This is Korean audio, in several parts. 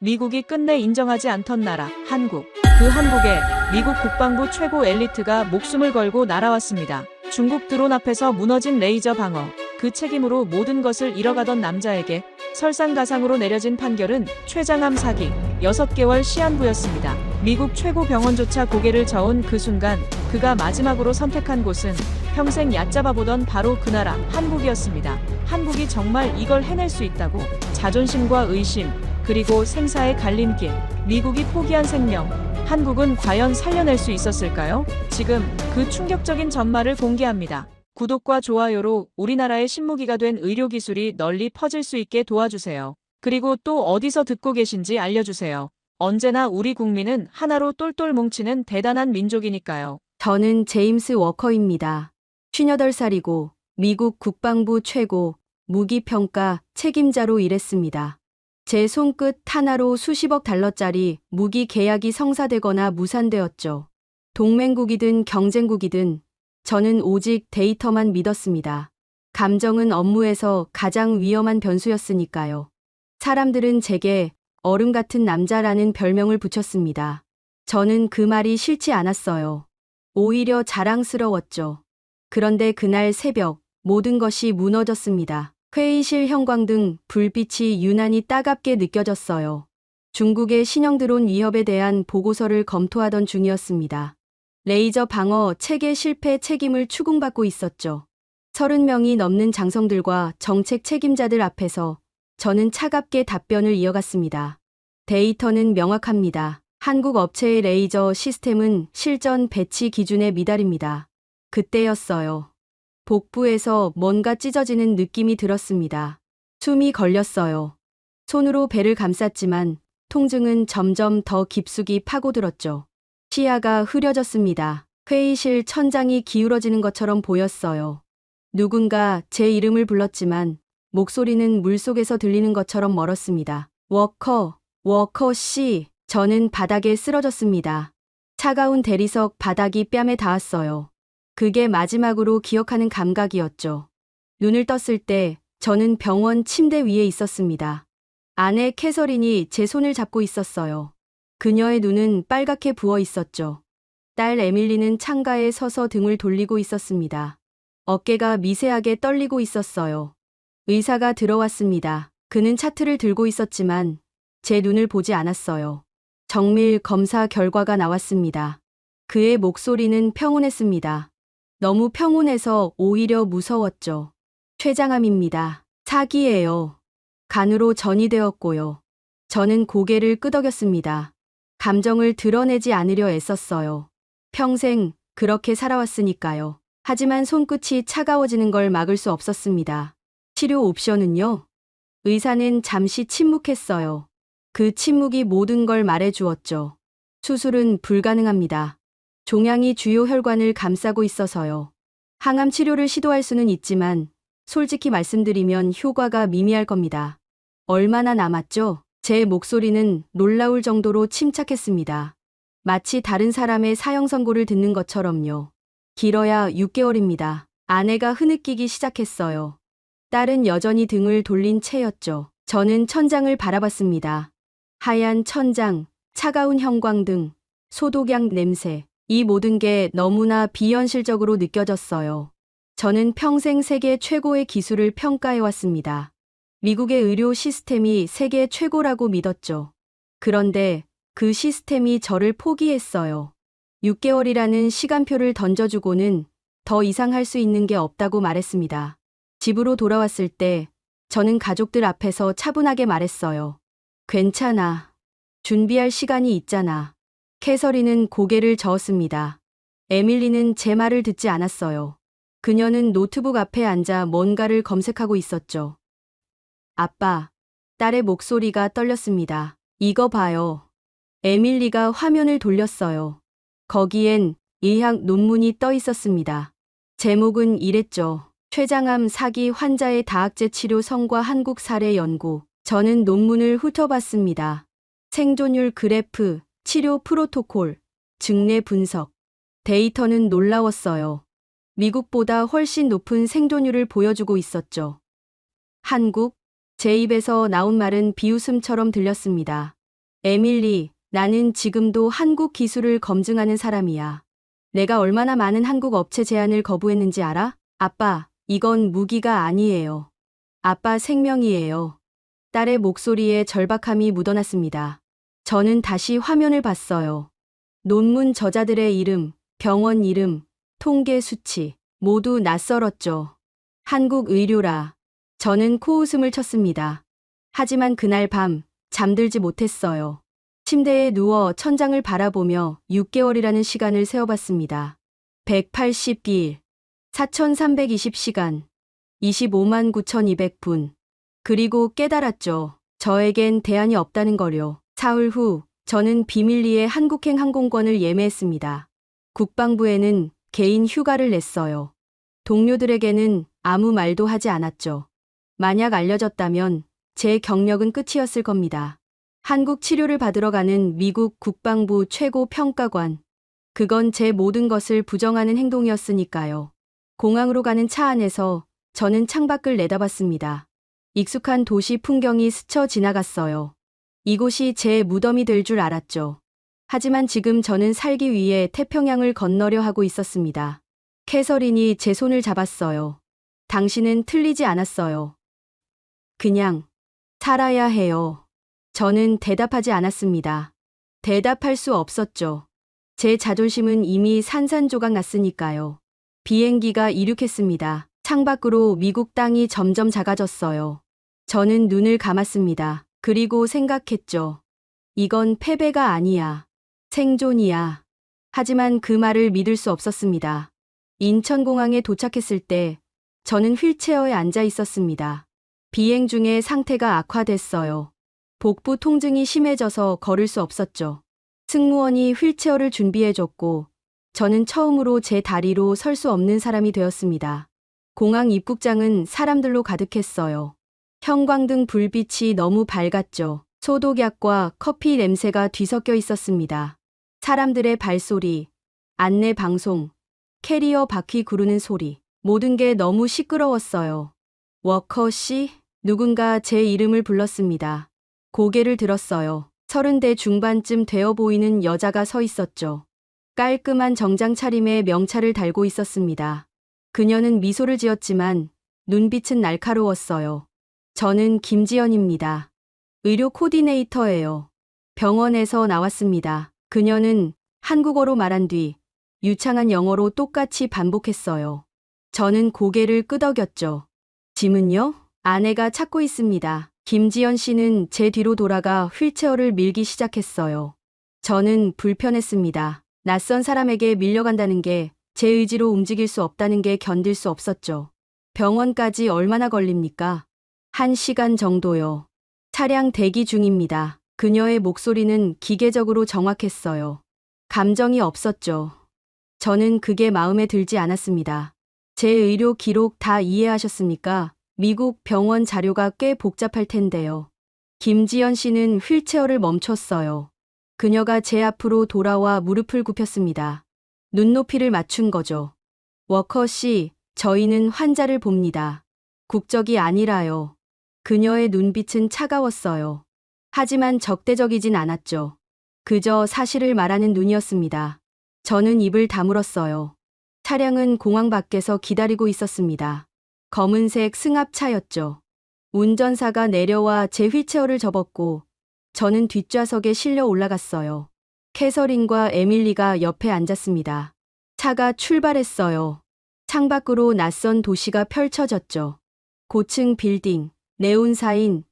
미국이 끝내 인정하지 않던 나라, 한국. 그 한국에 미국 국방부 최고 엘리트가 목숨을 걸고 날아왔습니다. 중국 드론 앞에서 무너진 레이저 방어. 그 책임으로 모든 것을 잃어가던 남자에게 설상가상으로 내려진 판결은 췌장암 사기, 6개월 시한부였습니다. 미국 최고 병원조차 고개를 저은 그 순간 그가 마지막으로 선택한 곳은 평생 얕잡아보던 바로 그 나라, 한국이었습니다. 한국이 정말 이걸 해낼 수 있다고. 자존심과 의심, 그리고 생사의 갈림길. 미국이 포기한 생명. 한국은 과연 살려낼 수 있었을까요? 지금 그 충격적인 전말을 공개합니다. 구독과 좋아요로 우리나라의 신무기가 된 의료기술이 널리 퍼질 수 있게 도와주세요. 그리고 또 어디서 듣고 계신지 알려주세요. 언제나 우리 국민은 하나로 똘똘 뭉치는 대단한 민족이니까요. 저는 제임스 워커입니다. 58살이고 미국 국방부 최고 무기평가 책임자로 일했습니다. 제 손끝 하나로 수십억 달러짜리 무기 계약이 성사되거나 무산되었죠. 동맹국이든 경쟁국이든 저는 오직 데이터만 믿었습니다. 감정은 업무에서 가장 위험한 변수였으니까요. 사람들은 제게 얼음 같은 남자라는 별명을 붙였습니다. 저는 그 말이 싫지 않았어요. 오히려 자랑스러웠죠. 그런데 그날 새벽 모든 것이 무너졌습니다. 회의실 형광등 불빛이 유난히 따갑게 느껴졌어요. 중국의 신형 드론 위협에 대한 보고서를 검토하던 중이었습니다. 레이저 방어 체계 실패 책임을 추궁받고 있었죠. 30명이 넘는 장성들과 정책 책임자들 앞에서 저는 차갑게 답변을 이어갔습니다. 데이터는 명확합니다. 한국 업체의 레이저 시스템은 실전 배치 기준에 미달입니다. 그때였어요. 복부에서 뭔가 찢어지는 느낌이 들었습니다. 숨이 걸렸어요. 손으로 배를 감쌌지만 통증은 점점 더 깊숙이 파고들었죠. 시야가 흐려졌습니다. 회의실 천장이 기울어지는 것처럼 보였어요. 누군가 제 이름을 불렀지만 목소리는 물속에서 들리는 것처럼 멀었습니다. 워커 씨. 저는 바닥에 쓰러졌습니다. 차가운 대리석 바닥이 뺨에 닿았어요. 그게 마지막으로 기억하는 감각이었죠. 눈을 떴을 때 저는 병원 침대 위에 있었습니다. 아내 캐서린이 제 손을 잡고 있었어요. 그녀의 눈은 빨갛게 부어 있었죠. 딸 에밀리는 창가에 서서 등을 돌리고 있었습니다. 어깨가 미세하게 떨리고 있었어요. 의사가 들어왔습니다. 그는 차트를 들고 있었지만 제 눈을 보지 않았어요. 정밀 검사 결과가 나왔습니다. 그의 목소리는 평온했습니다. 너무 평온해서 오히려 무서웠죠. 췌장암입니다. 사기예요. 간으로 전이되었고요. 저는 고개를 끄덕였습니다. 감정을 드러내지 않으려 애썼어요. 평생 그렇게 살아왔으니까요. 하지만 손끝이 차가워지는 걸 막을 수 없었습니다. 치료 옵션은요? 의사는 잠시 침묵했어요. 그 침묵이 모든 걸 말해주었죠. 수술은 불가능합니다. 종양이 주요 혈관을 감싸고 있어서요. 항암 치료를 시도할 수는 있지만 솔직히 말씀드리면 효과가 미미할 겁니다. 얼마나 남았죠? 제 목소리는 놀라울 정도로 침착했습니다. 마치 다른 사람의 사형 선고를 듣는 것처럼요. 길어야 6개월입니다. 아내가 흐느끼기 시작했어요. 딸은 여전히 등을 돌린 채였죠. 저는 천장을 바라봤습니다. 하얀 천장, 차가운 형광등, 소독약 냄새. 이 모든 게 너무나 비현실적으로 느껴졌어요. 저는 평생 세계 최고의 기술을 평가해왔습니다. 미국의 의료 시스템이 세계 최고라고 믿었죠. 그런데 그 시스템이 저를 포기했어요. 6개월이라는 시간표를 던져주고는 더 이상 할 수 있는 게 없다고 말했습니다. 집으로 돌아왔을 때 저는 가족들 앞에서 차분하게 말했어요. 괜찮아. 준비할 시간이 있잖아. 캐서린은 고개를 저었습니다. 에밀리는 제 말을 듣지 않았어요. 그녀는 노트북 앞에 앉아 뭔가를 검색하고 있었죠. 아빠, 딸의 목소리가 떨렸습니다. 이거 봐요. 에밀리가 화면을 돌렸어요. 거기엔 의학 논문이 떠 있었습니다. 제목은 이랬죠. 췌장암 사기 환자의 다학제 치료 성과 한국 사례 연구. 저는 논문을 훑어봤습니다. 생존율 그래프, 치료 프로토콜, 증례 분석. 데이터는 놀라웠어요. 미국보다 훨씬 높은 생존율을 보여주고 있었죠. 한국? 제 입에서 나온 말은 비웃음처럼 들렸습니다. 에밀리, 나는 지금도 한국 기술을 검증하는 사람이야. 내가 얼마나 많은 한국 업체 제안을 거부했는지 알아? 아빠, 이건 무기가 아니에요. 아빠 생명이에요. 딸의 목소리에 절박함이 묻어났습니다. 저는 다시 화면을 봤어요. 논문 저자들의 이름, 병원 이름, 통계 수치, 모두 낯설었죠. 한국 의료라. 저는 코웃음을 쳤습니다. 하지만 그날 밤, 잠들지 못했어요. 침대에 누워 천장을 바라보며 6개월이라는 시간을 세어봤습니다. 180일, 4320시간, 25만 9200분. 그리고 깨달았죠. 저에겐 대안이 없다는 거요. 사흘 후, 저는 비밀리에 한국행 항공권을 예매했습니다. 국방부에는 개인 휴가를 냈어요. 동료들에게는 아무 말도 하지 않았죠. 만약 알려졌다면 제 경력은 끝이었을 겁니다. 한국 치료를 받으러 가는 미국 국방부 최고 평가관. 그건 제 모든 것을 부정하는 행동이었으니까요. 공항으로 가는 차 안에서 저는 창밖을 내다봤습니다. 익숙한 도시 풍경이 스쳐 지나갔어요. 이곳이 제 무덤이 될 줄 알았죠. 하지만 지금 저는 살기 위해 태평양을 건너려 하고 있었습니다. 캐서린이 제 손을 잡았어요. 당신은 틀리지 않았어요. 그냥 살아야 해요. 저는 대답하지 않았습니다. 대답할 수 없었죠. 제 자존심은 이미 산산조각 났으니까요. 비행기가 이륙했습니다. 창밖으로 미국 땅이 점점 작아졌어요. 저는 눈을 감았습니다. 그리고 생각했죠. 이건 패배가 아니야. 생존이야. 하지만 그 말을 믿을 수 없었습니다. 인천공항에 도착했을 때 저는 휠체어에 앉아 있었습니다. 비행 중에 상태가 악화됐어요. 복부 통증이 심해져서 걸을 수 없었죠. 승무원이 휠체어를 준비해줬고 저는 처음으로 제 다리로 설 수 없는 사람이 되었습니다. 공항 입국장은 사람들로 가득했어요. 형광등 불빛이 너무 밝았죠. 소독약과 커피 냄새가 뒤섞여 있었습니다. 사람들의 발소리, 안내 방송, 캐리어 바퀴 구르는 소리, 모든 게 너무 시끄러웠어요. 워커 씨? 누군가 제 이름을 불렀습니다. 고개를 들었어요. 30대 중반쯤 되어 보이는 여자가 서 있었죠. 깔끔한 정장 차림에 명찰을 달고 있었습니다. 그녀는 미소를 지었지만 눈빛은 날카로웠어요. 저는 김지연입니다. 의료 코디네이터예요. 병원에서 나왔습니다. 그녀는 한국어로 말한 뒤 유창한 영어로 똑같이 반복했어요. 저는 고개를 끄덕였죠. 짐은요? 아내가 찾고 있습니다. 김지연 씨는 제 뒤로 돌아가 휠체어를 밀기 시작했어요. 저는 불편했습니다. 낯선 사람에게 밀려간다는 게 제 의지로 움직일 수 없다는 게 견딜 수 없었죠. 병원까지 얼마나 걸립니까? 1시간 정도요. 차량 대기 중입니다. 그녀의 목소리는 기계적으로 정확했어요. 감정이 없었죠. 저는 그게 마음에 들지 않았습니다. 제 의료 기록 다 이해하셨습니까? 미국 병원 자료가 꽤 복잡할 텐데요. 김지연 씨는 휠체어를 멈췄어요. 그녀가 제 앞으로 돌아와 무릎을 굽혔습니다. 눈높이를 맞춘 거죠. 워커 씨, 저희는 환자를 봅니다. 국적이 아니라요. 그녀의 눈빛은 차가웠어요. 하지만 적대적이진 않았죠. 그저 사실을 말하는 눈이었습니다. 저는 입을 다물었어요. 차량은 공항 밖에서 기다리고 있었습니다. 검은색 승합차였죠. 운전사가 내려와 제 휠체어를 접었고 저는 뒷좌석에 실려 올라갔어요. 캐서린과 에밀리가 옆에 앉았습니다. 차가 출발했어요. 창밖으로 낯선 도시가 펼쳐졌죠. 고층 빌딩, 네온 사인,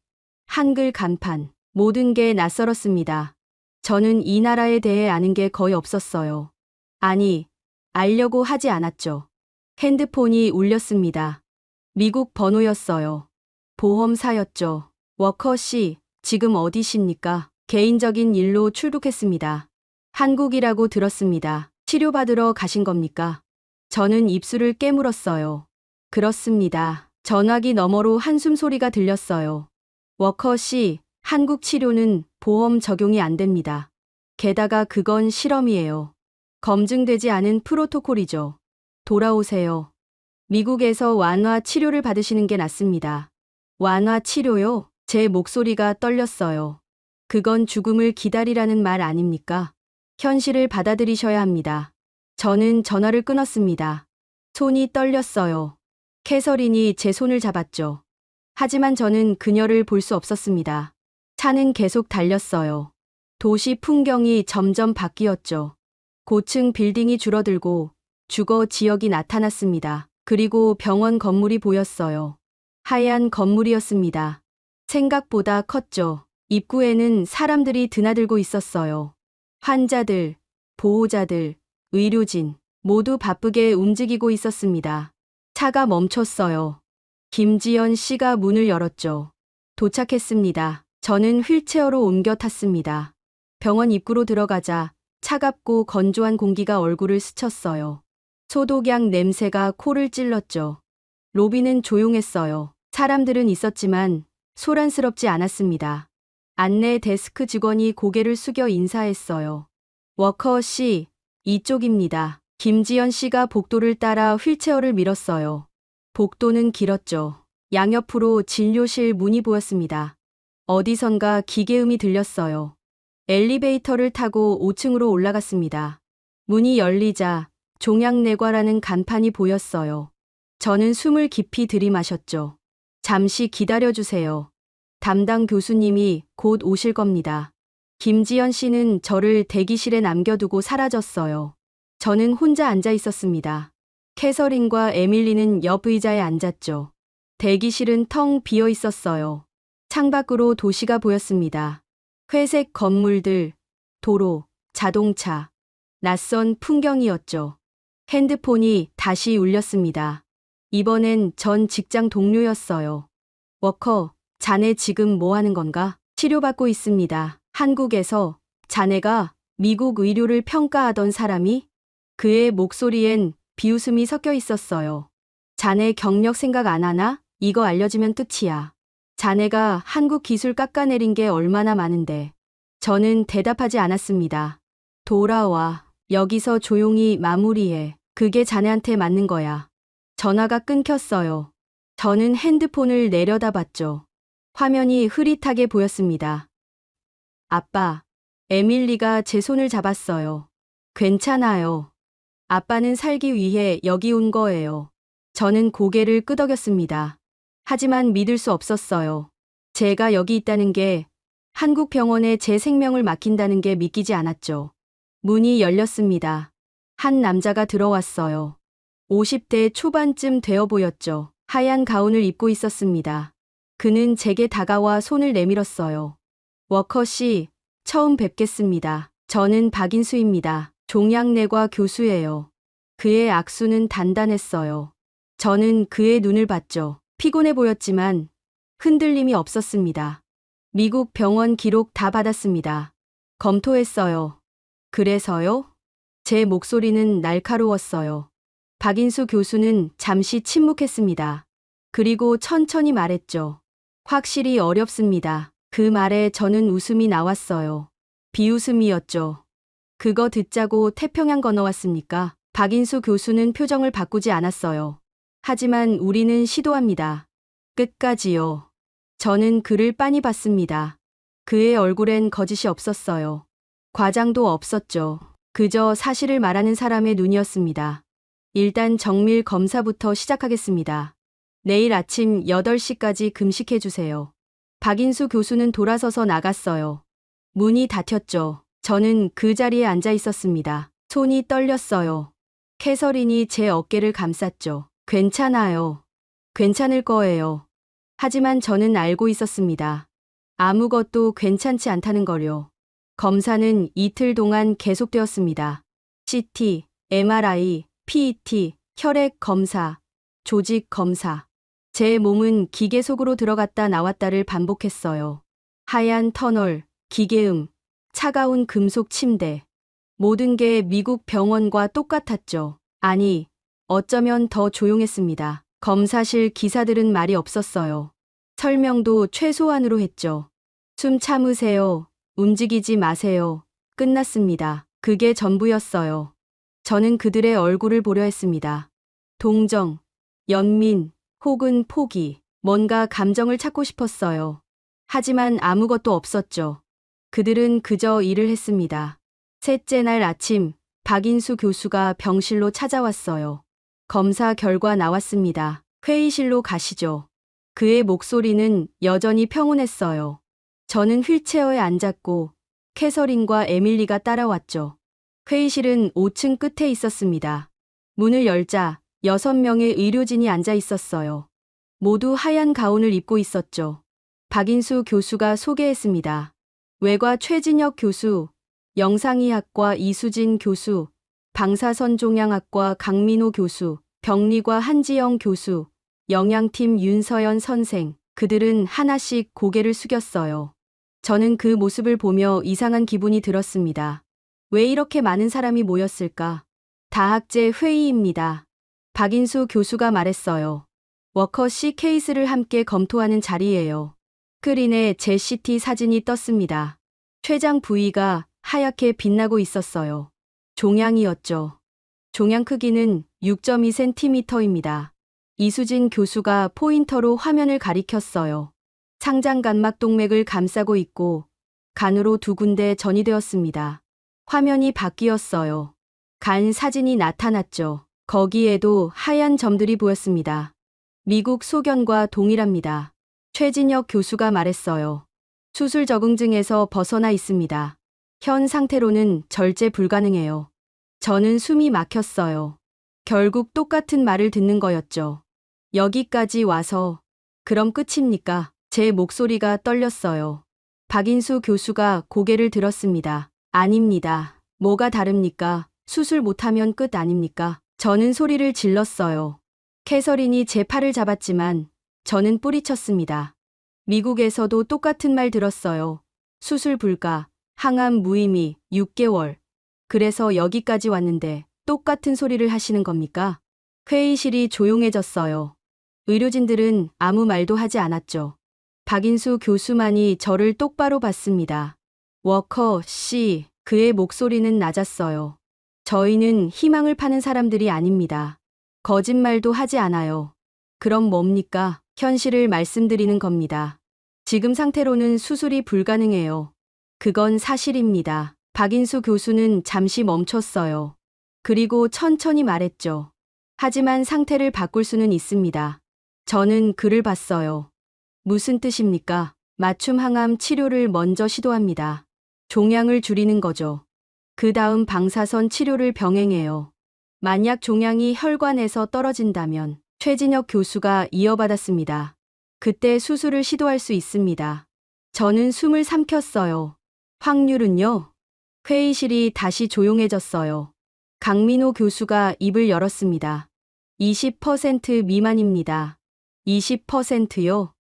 한글 간판, 모든 게 낯설었습니다. 저는 이 나라에 대해 아는 게 거의 없었어요. 아니, 알려고 하지 않았죠. 핸드폰이 울렸습니다. 미국 번호였어요. 보험사였죠. 워커 씨, 지금 어디십니까? 개인적인 일로 출국했습니다. 한국이라고 들었습니다. 치료받으러 가신 겁니까? 저는 입술을 깨물었어요. 그렇습니다. 전화기 너머로 한숨 소리가 들렸어요. 워커 씨, 한국 치료는 보험 적용이 안 됩니다. 게다가 그건 실험이에요. 검증되지 않은 프로토콜이죠. 돌아오세요. 미국에서 완화 치료를 받으시는 게 낫습니다. 완화 치료요? 제 목소리가 떨렸어요. 그건 죽음을 기다리라는 말 아닙니까? 현실을 받아들이셔야 합니다. 저는 전화를 끊었습니다. 손이 떨렸어요. 캐서린이 제 손을 잡았죠. 하지만 저는 그녀를 볼 수 없었습니다. 차는 계속 달렸어요. 도시 풍경이 점점 바뀌었죠. 고층 빌딩이 줄어들고 주거 지역이 나타났습니다. 그리고 병원 건물이 보였어요. 하얀 건물이었습니다. 생각보다 컸죠. 입구에는 사람들이 드나들고 있었어요. 환자들, 보호자들, 의료진, 모두 바쁘게 움직이고 있었습니다. 차가 멈췄어요. 김지연 씨가 문을 열었죠. 도착했습니다. 저는 휠체어로 옮겨 탔습니다. 병원 입구로 들어가자 차갑고 건조한 공기가 얼굴을 스쳤어요. 소독약 냄새가 코를 찔렀죠. 로비는 조용했어요. 사람들은 있었지만 소란스럽지 않았습니다. 안내 데스크 직원이 고개를 숙여 인사했어요. 워커 씨, 이쪽입니다. 김지연 씨가 복도를 따라 휠체어를 밀었어요. 복도는 길었죠. 양옆으로 진료실 문이 보였습니다. 어디선가 기계음이 들렸어요. 엘리베이터를 타고 5층으로 올라갔습니다. 문이 열리자 종양내과라는 간판이 보였어요. 저는 숨을 깊이 들이마셨죠. 잠시 기다려주세요. 담당 교수님이 곧 오실 겁니다. 김지연 씨는 저를 대기실에 남겨두고 사라졌어요. 저는 혼자 앉아 있었습니다. 캐서린과 에밀리는 옆 의자에 앉았죠. 대기실은 텅 비어 있었어요. 창밖으로 도시가 보였습니다. 회색 건물들, 도로, 자동차, 낯선 풍경이었죠. 핸드폰이 다시 울렸습니다. 이번엔 전 직장 동료였어요. 워커, 자네 지금 뭐 하는 건가? 치료받고 있습니다. 한국에서 자네가 미국 의료를 평가하던 사람이? 그의 목소리엔 비웃음이 섞여 있었어요. 자네 경력 생각 안 하나? 이거 알려지면 끝이야. 자네가 한국 기술 깎아내린 게 얼마나 많은데. 저는 대답하지 않았습니다. 돌아와. 여기서 조용히 마무리해. 그게 자네한테 맞는 거야. 전화가 끊겼어요. 저는 핸드폰을 내려다봤죠. 화면이 흐릿하게 보였습니다. 아빠, 에밀리가 제 손을 잡았어요. 괜찮아요. 아빠는 살기 위해 여기 온 거예요. 저는 고개를 끄덕였습니다. 하지만 믿을 수 없었어요. 제가 여기 있다는 게, 한국 병원에 제 생명을 맡긴다는 게 믿기지 않았죠. 문이 열렸습니다. 한 남자가 들어왔어요. 50대 초반쯤 되어 보였죠. 하얀 가운을 입고 있었습니다. 그는 제게 다가와 손을 내밀었어요. 워커 씨, 처음 뵙겠습니다. 저는 박인수입니다. 종양내과 교수예요. 그의 악수는 단단했어요. 저는 그의 눈을 봤죠. 피곤해 보였지만 흔들림이 없었습니다. 미국 병원 기록 다 받았습니다. 검토했어요. 그래서요? 제 목소리는 날카로웠어요. 박인수 교수는 잠시 침묵했습니다. 그리고 천천히 말했죠. 확실히 어렵습니다. 그 말에 저는 웃음이 나왔어요. 비웃음이었죠. 그거 듣자고 태평양 건너왔습니까? 박인수 교수는 표정을 바꾸지 않았어요. 하지만 우리는 시도합니다. 끝까지요. 저는 그를 빤히 봤습니다. 그의 얼굴엔 거짓이 없었어요. 과장도 없었죠. 그저 사실을 말하는 사람의 눈이었습니다. 일단 정밀 검사부터 시작하겠습니다. 내일 아침 8시까지 금식해 주세요. 박인수 교수는 돌아서서 나갔어요. 문이 닫혔죠. 저는 그 자리에 앉아 있었습니다. 손이 떨렸어요. 캐서린이 제 어깨를 감쌌죠. 괜찮아요. 괜찮을 거예요. 하지만 저는 알고 있었습니다. 아무것도 괜찮지 않다는 걸요. 검사는 이틀 동안 계속되었습니다. CT, MRI, PET, 혈액 검사, 조직 검사. 제 몸은 기계 속으로 들어갔다 나왔다를 반복했어요. 하얀 터널, 기계음, 차가운 금속 침대. 모든 게 미국 병원과 똑같았죠. 아니, 어쩌면 더 조용했습니다. 검사실 기사들은 말이 없었어요. 설명도 최소한으로 했죠. 숨 참으세요. 움직이지 마세요. 끝났습니다. 그게 전부였어요. 저는 그들의 얼굴을 보려 했습니다. 동정, 연민, 혹은 포기. 뭔가 감정을 찾고 싶었어요. 하지만 아무것도 없었죠. 그들은 그저 일을 했습니다. 셋째 날 아침, 박인수 교수가 병실로 찾아왔어요. 검사 결과 나왔습니다. 회의실로 가시죠. 그의 목소리는 여전히 평온했어요. 저는 휠체어에 앉았고 캐서린과 에밀리가 따라왔죠. 회의실은 5층 끝에 있었습니다. 문을 열자 6명의 의료진이 앉아 있었어요. 모두 하얀 가운을 입고 있었죠. 박인수 교수가 소개했습니다. 외과 최진혁 교수, 영상의학과 이수진 교수, 방사선종양학과 강민호 교수, 병리과 한지영 교수, 영양팀 윤서연 선생, 그들은 하나씩 고개를 숙였어요. 저는 그 모습을 보며 이상한 기분이 들었습니다. 왜 이렇게 많은 사람이 모였을까? 다학제 회의입니다. 박인수 교수가 말했어요. 워커-C 케이스를 함께 검토하는 자리예요. 스크린에 제 CT 사진이 떴습니다. 췌장 부위가 하얗게 빛나고 있었어요. 종양이었죠. 종양 크기는 6.2cm입니다. 이수진 교수가 포인터로 화면을 가리켰어요. 상장간막동맥을 감싸고 있고 간으로 2군데 전이되었습니다. 화면이 바뀌었어요. 간 사진이 나타났죠. 거기에도 하얀 점들이 보였습니다. 미국 소견과 동일합니다. 최진혁 교수가 말했어요. 수술 적응증에서 벗어나 있습니다. 현 상태로는 절제 불가능해요. 저는 숨이 막혔어요. 결국 똑같은 말을 듣는 거였죠. 여기까지 와서 그럼 끝입니까? 제 목소리가 떨렸어요. 박인수 교수가 고개를 들었습니다. 아닙니다. 뭐가 다릅니까? 수술 못하면 끝 아닙니까? 저는 소리를 질렀어요. 캐서린이 제 팔을 잡았지만 저는 뿌리쳤습니다. 미국에서도 똑같은 말 들었어요. 수술 불가, 항암 무의미, 6개월. 그래서 여기까지 왔는데 똑같은 소리를 하시는 겁니까? 회의실이 조용해졌어요. 의료진들은 아무 말도 하지 않았죠. 박인수 교수만이 저를 똑바로 봤습니다. 워커-C, 그의 목소리는 낮았어요. 저희는 희망을 파는 사람들이 아닙니다. 거짓말도 하지 않아요. 그럼 뭡니까? 현실을 말씀드리는 겁니다. 지금 상태로는 수술이 불가능해요. 그건 사실입니다. 박인수 교수는 잠시 멈췄어요. 그리고 천천히 말했죠. 하지만 상태를 바꿀 수는 있습니다. 저는 글을 봤어요. 무슨 뜻입니까? 맞춤 항암 치료를 먼저 시도합니다. 종양을 줄이는 거죠. 그 다음 방사선 치료를 병행해요. 만약 종양이 혈관에서 떨어진다면 최진혁 교수가 이어받았습니다. 그때 수술을 시도할 수 있습니다. 저는 숨을 삼켰어요. 확률은요? 회의실이 다시 조용해졌어요. 강민호 교수가 입을 열었습니다. 20% 미만입니다. 20%요?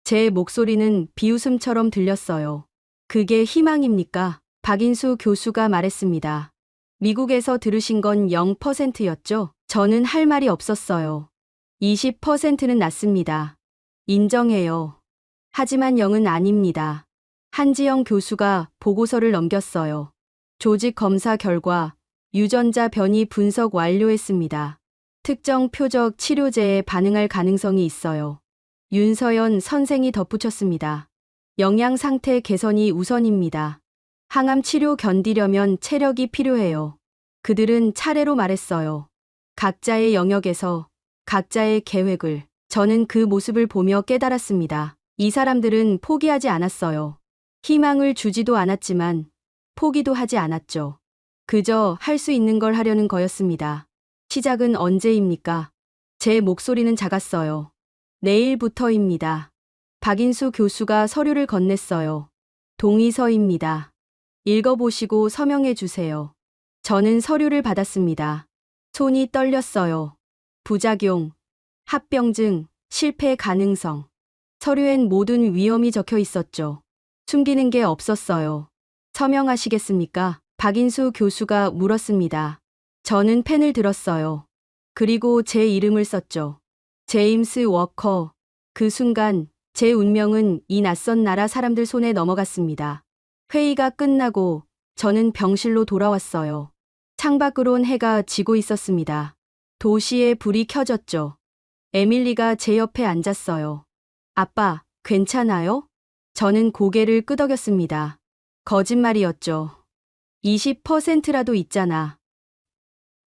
제 목소리는 비웃음처럼 들렸어요. 그게 희망입니까? 박인수 교수가 말했습니다. 미국에서 들으신 건 0%였죠? 저는 할 말이 없었어요. 20%는 낮습니다. 인정해요. 하지만 0은 아닙니다. 한지영 교수가 보고서를 넘겼어요. 조직 검사 결과 유전자 변이 분석 완료했습니다. 특정 표적 치료제에 반응할 가능성이 있어요. 윤서연 선생이 덧붙였습니다. 영양 상태 개선이 우선입니다. 항암 치료 견디려면 체력이 필요해요. 그들은 차례로 말했어요. 각자의 영역에서 각자의 계획을. 저는 그 모습을 보며 깨달았습니다. 이 사람들은 포기하지 않았어요. 희망을 주지도 않았지만 포기도 하지 않았죠. 그저 할 수 있는 걸 하려는 거였습니다. 시작은 언제입니까? 제 목소리는 작았어요. 내일부터입니다. 박인수 교수가 서류를 건넸어요. 동의서입니다. 읽어보시고 서명해 주세요. 저는 서류를 받았습니다. 손이 떨렸어요. 부작용, 합병증, 실패 가능성. 서류엔 모든 위험이 적혀 있었죠. 숨기는 게 없었어요. 서명하시겠습니까? 박인수 교수가 물었습니다. 저는 펜을 들었어요. 그리고 제 이름을 썼죠. 제임스 워커. 그 순간 제 운명은 이 낯선 나라 사람들 손에 넘어갔습니다. 회의가 끝나고 저는 병실로 돌아왔어요. 창밖으론 해가 지고 있었습니다. 도시에 불이 켜졌죠. 에밀리가 제 옆에 앉았어요. 아빠, 괜찮아요? 저는 고개를 끄덕였습니다. 거짓말이었죠. 20%라도 있잖아.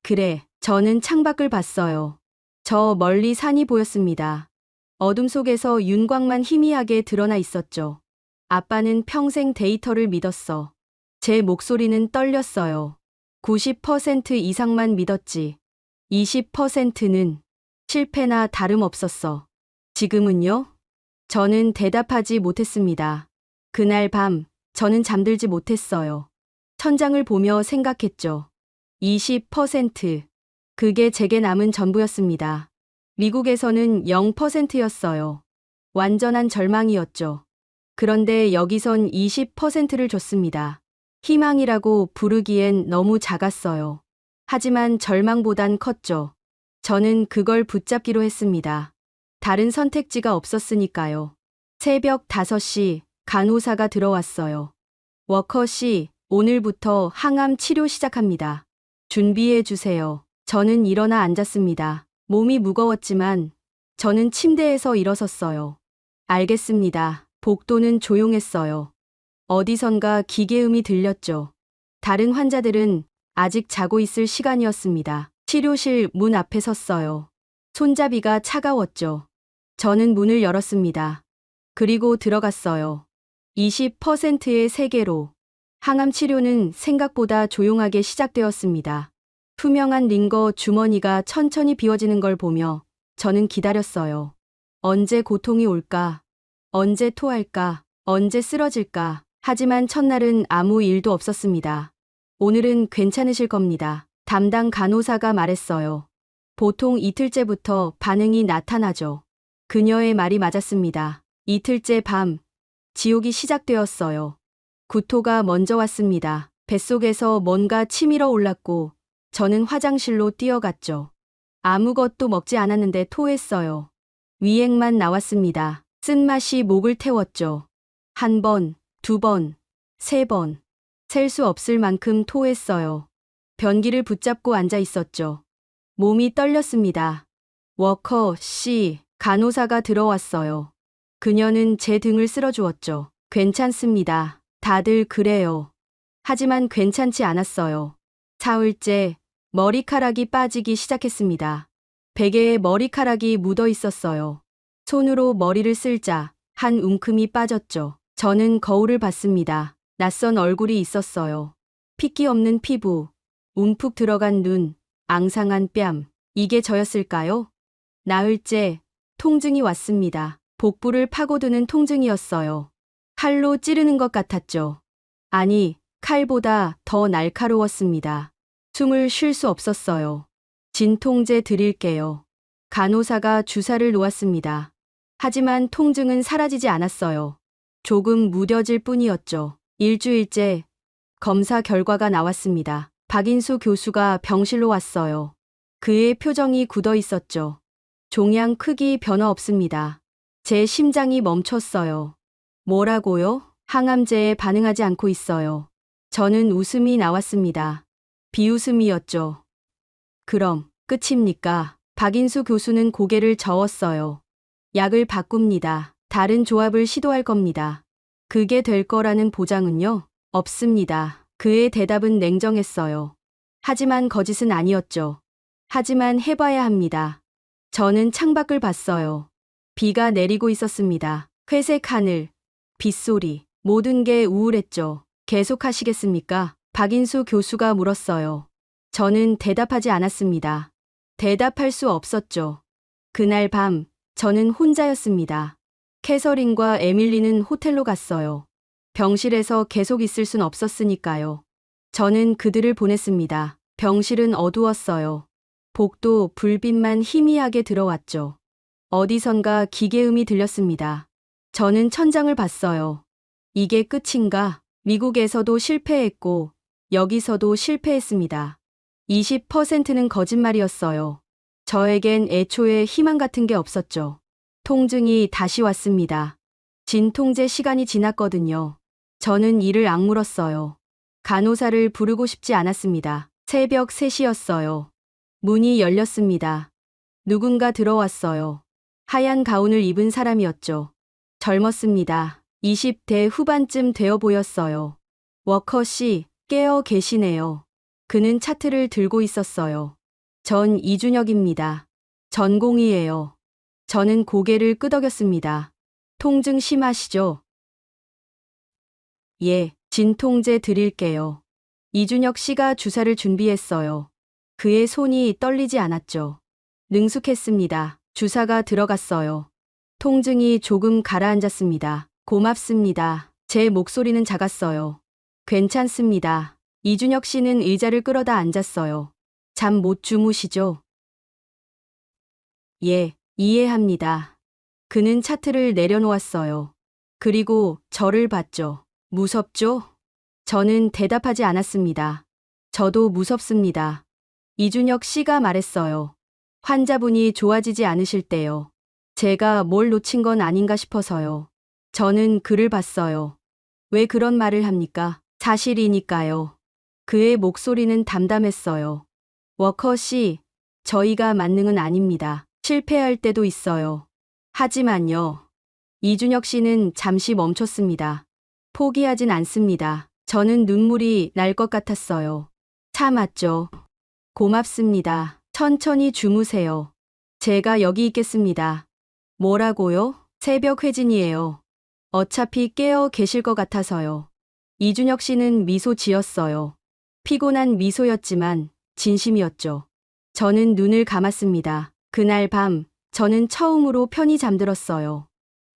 그래, 저는 창밖을 봤어요. 저 멀리 산이 보였습니다. 어둠 속에서 윤곽만 희미하게 드러나 있었죠. 아빠는 평생 데이터를 믿었어. 제 목소리는 떨렸어요. 90% 이상만 믿었지. 20%는 실패나 다름없었어. 지금은요? 저는 대답하지 못했습니다. 그날 밤, 저는 잠들지 못했어요. 천장을 보며 생각했죠. 20%. 그게 제게 남은 전부였습니다. 미국에서는 0%였어요. 완전한 절망이었죠. 그런데 여기선 20%를 줬습니다. 희망이라고 부르기엔 너무 작았어요. 하지만 절망보단 컸죠. 저는 그걸 붙잡기로 했습니다. 다른 선택지가 없었으니까요. 새벽 5시 간호사가 들어왔어요. 워커 씨, 오늘부터 항암 치료 시작합니다. 준비해 주세요. 저는 일어나 앉았습니다. 몸이 무거웠지만 저는 침대에서 일어섰어요. 알겠습니다. 복도는 조용했어요. 어디선가 기계음이 들렸죠. 다른 환자들은 아직 자고 있을 시간이었습니다. 치료실 문 앞에 섰어요. 손잡이가 차가웠죠. 저는 문을 열었습니다. 그리고 들어갔어요. 20%의 세계로. 항암 치료는 생각보다 조용하게 시작되었습니다. 투명한 링거 주머니가 천천히 비워지는 걸 보며 저는 기다렸어요. 언제 고통이 올까? 언제 토할까? 언제 쓰러질까? 하지만 첫날은 아무 일도 없었습니다. 오늘은 괜찮으실 겁니다. 담당 간호사가 말했어요. 보통 이틀째부터 반응이 나타나죠. 그녀의 말이 맞았습니다. 이틀째 밤, 지옥이 시작되었어요. 구토가 먼저 왔습니다. 뱃속에서 뭔가 치밀어 올랐고 저는 화장실로 뛰어갔죠. 아무것도 먹지 않았는데 토했어요. 위액만 나왔습니다. 쓴맛이 목을 태웠죠. 1번, 2번, 3번. 셀 수 없을 만큼 토했어요. 변기를 붙잡고 앉아 있었죠. 몸이 떨렸습니다. 워커 씨, 간호사가 들어왔어요. 그녀는 제 등을 쓸어주었죠. 괜찮습니다. 다들 그래요. 하지만 괜찮지 않았어요. 사흘째 머리카락이 빠지기 시작했습니다. 베개에 머리카락이 묻어 있었어요. 손으로 머리를 쓸자 한 움큼이 빠졌죠. 저는 거울을 봤습니다. 낯선 얼굴이 있었어요. 핏기 없는 피부, 움푹 들어간 눈, 앙상한 뺨. 이게 저였을까요? 나흘째 통증이 왔습니다. 복부를 파고드는 통증이었어요. 칼로 찌르는 것 같았죠. 아니, 칼보다 더 날카로웠습니다. 숨을 쉴 수 없었어요. 진통제 드릴게요. 간호사가 주사를 놓았습니다. 하지만 통증은 사라지지 않았어요. 조금 무뎌질 뿐이었죠. 일주일째 검사 결과가 나왔습니다. 박인수 교수가 병실로 왔어요. 그의 표정이 굳어 있었죠. 종양 크기 변화 없습니다. 제 심장이 멈췄어요. 뭐라고요? 항암제에 반응하지 않고 있어요. 저는 웃음이 나왔습니다. 비웃음이었죠. 그럼 끝입니까? 박인수 교수는 고개를 저었어요. 약을 바꿉니다. 다른 조합을 시도할 겁니다. 그게 될 거라는 보장은요? 없습니다. 그의 대답은 냉정했어요. 하지만 거짓은 아니었죠. 하지만 해봐야 합니다. 저는 창밖을 봤어요. 비가 내리고 있었습니다. 회색 하늘, 빗소리, 모든 게 우울했죠. 계속하시겠습니까? 박인수 교수가 물었어요. 저는 대답하지 않았습니다. 대답할 수 없었죠. 그날 밤, 저는 혼자였습니다. 캐서린과 에밀리는 호텔로 갔어요. 병실에서 계속 있을 순 없었으니까요. 저는 그들을 보냈습니다. 병실은 어두웠어요. 복도 불빛만 희미하게 들어왔죠. 어디선가 기계음이 들렸습니다. 저는 천장을 봤어요. 이게 끝인가? 미국에서도 실패했고 여기서도 실패했습니다. 20%는 거짓말이었어요. 저에겐 애초에 희망 같은 게 없었죠. 통증이 다시 왔습니다. 진통제 시간이 지났거든요. 저는 이를 악물었어요. 간호사를 부르고 싶지 않았습니다. 새벽 3시였어요. 문이 열렸습니다. 누군가 들어왔어요. 하얀 가운을 입은 사람이었죠. 젊었습니다. 20대 후반쯤 되어 보였어요. 워커 씨, 깨어 계시네요. 그는 차트를 들고 있었어요. 전 이준혁입니다. 전공이에요. 저는 고개를 끄덕였습니다. 통증 심하시죠? 예, 진통제 드릴게요. 이준혁 씨가 주사를 준비했어요. 그의 손이 떨리지 않았죠. 능숙했습니다. 주사가 들어갔어요. 통증이 조금 가라앉았습니다. 고맙습니다. 제 목소리는 작았어요. 괜찮습니다. 이준혁 씨는 의자를 끌어다 앉았어요. 잠 못 주무시죠? 예, 이해합니다. 그는 차트를 내려놓았어요. 그리고 저를 봤죠. 무섭죠? 저는 대답하지 않았습니다. 저도 무섭습니다. 이준혁 씨가 말했어요. 환자분이 좋아지지 않으실 때요. 제가 뭘 놓친 건 아닌가 싶어서요. 저는 그를 봤어요. 왜 그런 말을 합니까? 사실이니까요. 그의 목소리는 담담했어요. 워커 씨, 저희가 만능은 아닙니다. 실패할 때도 있어요. 하지만요. 이준혁 씨는 잠시 멈췄습니다. 포기하진 않습니다. 저는 눈물이 날 것 같았어요. 참았죠. 고맙습니다. 천천히 주무세요. 제가 여기 있겠습니다. 뭐라고요? 새벽 회진이에요. 어차피 깨어 계실 것 같아서요. 이준혁 씨는 미소 지었어요. 피곤한 미소였지만 진심이었죠. 저는 눈을 감았습니다. 그날 밤 저는 처음으로 편히 잠들었어요.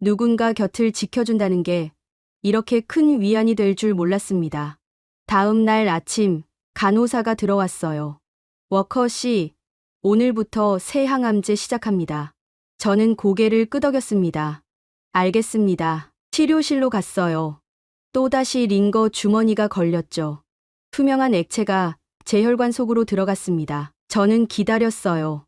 누군가 곁을 지켜준다는 게 이렇게 큰 위안이 될 줄 몰랐습니다. 다음 날 아침 간호사가 들어왔어요. 워커 씨, 오늘부터 새 항암제 시작합니다. 저는 고개를 끄덕였습니다. 알겠습니다. 치료실로 갔어요. 또다시 링거 주머니가 걸렸죠. 투명한 액체가 제 혈관 속으로 들어갔습니다. 저는 기다렸어요.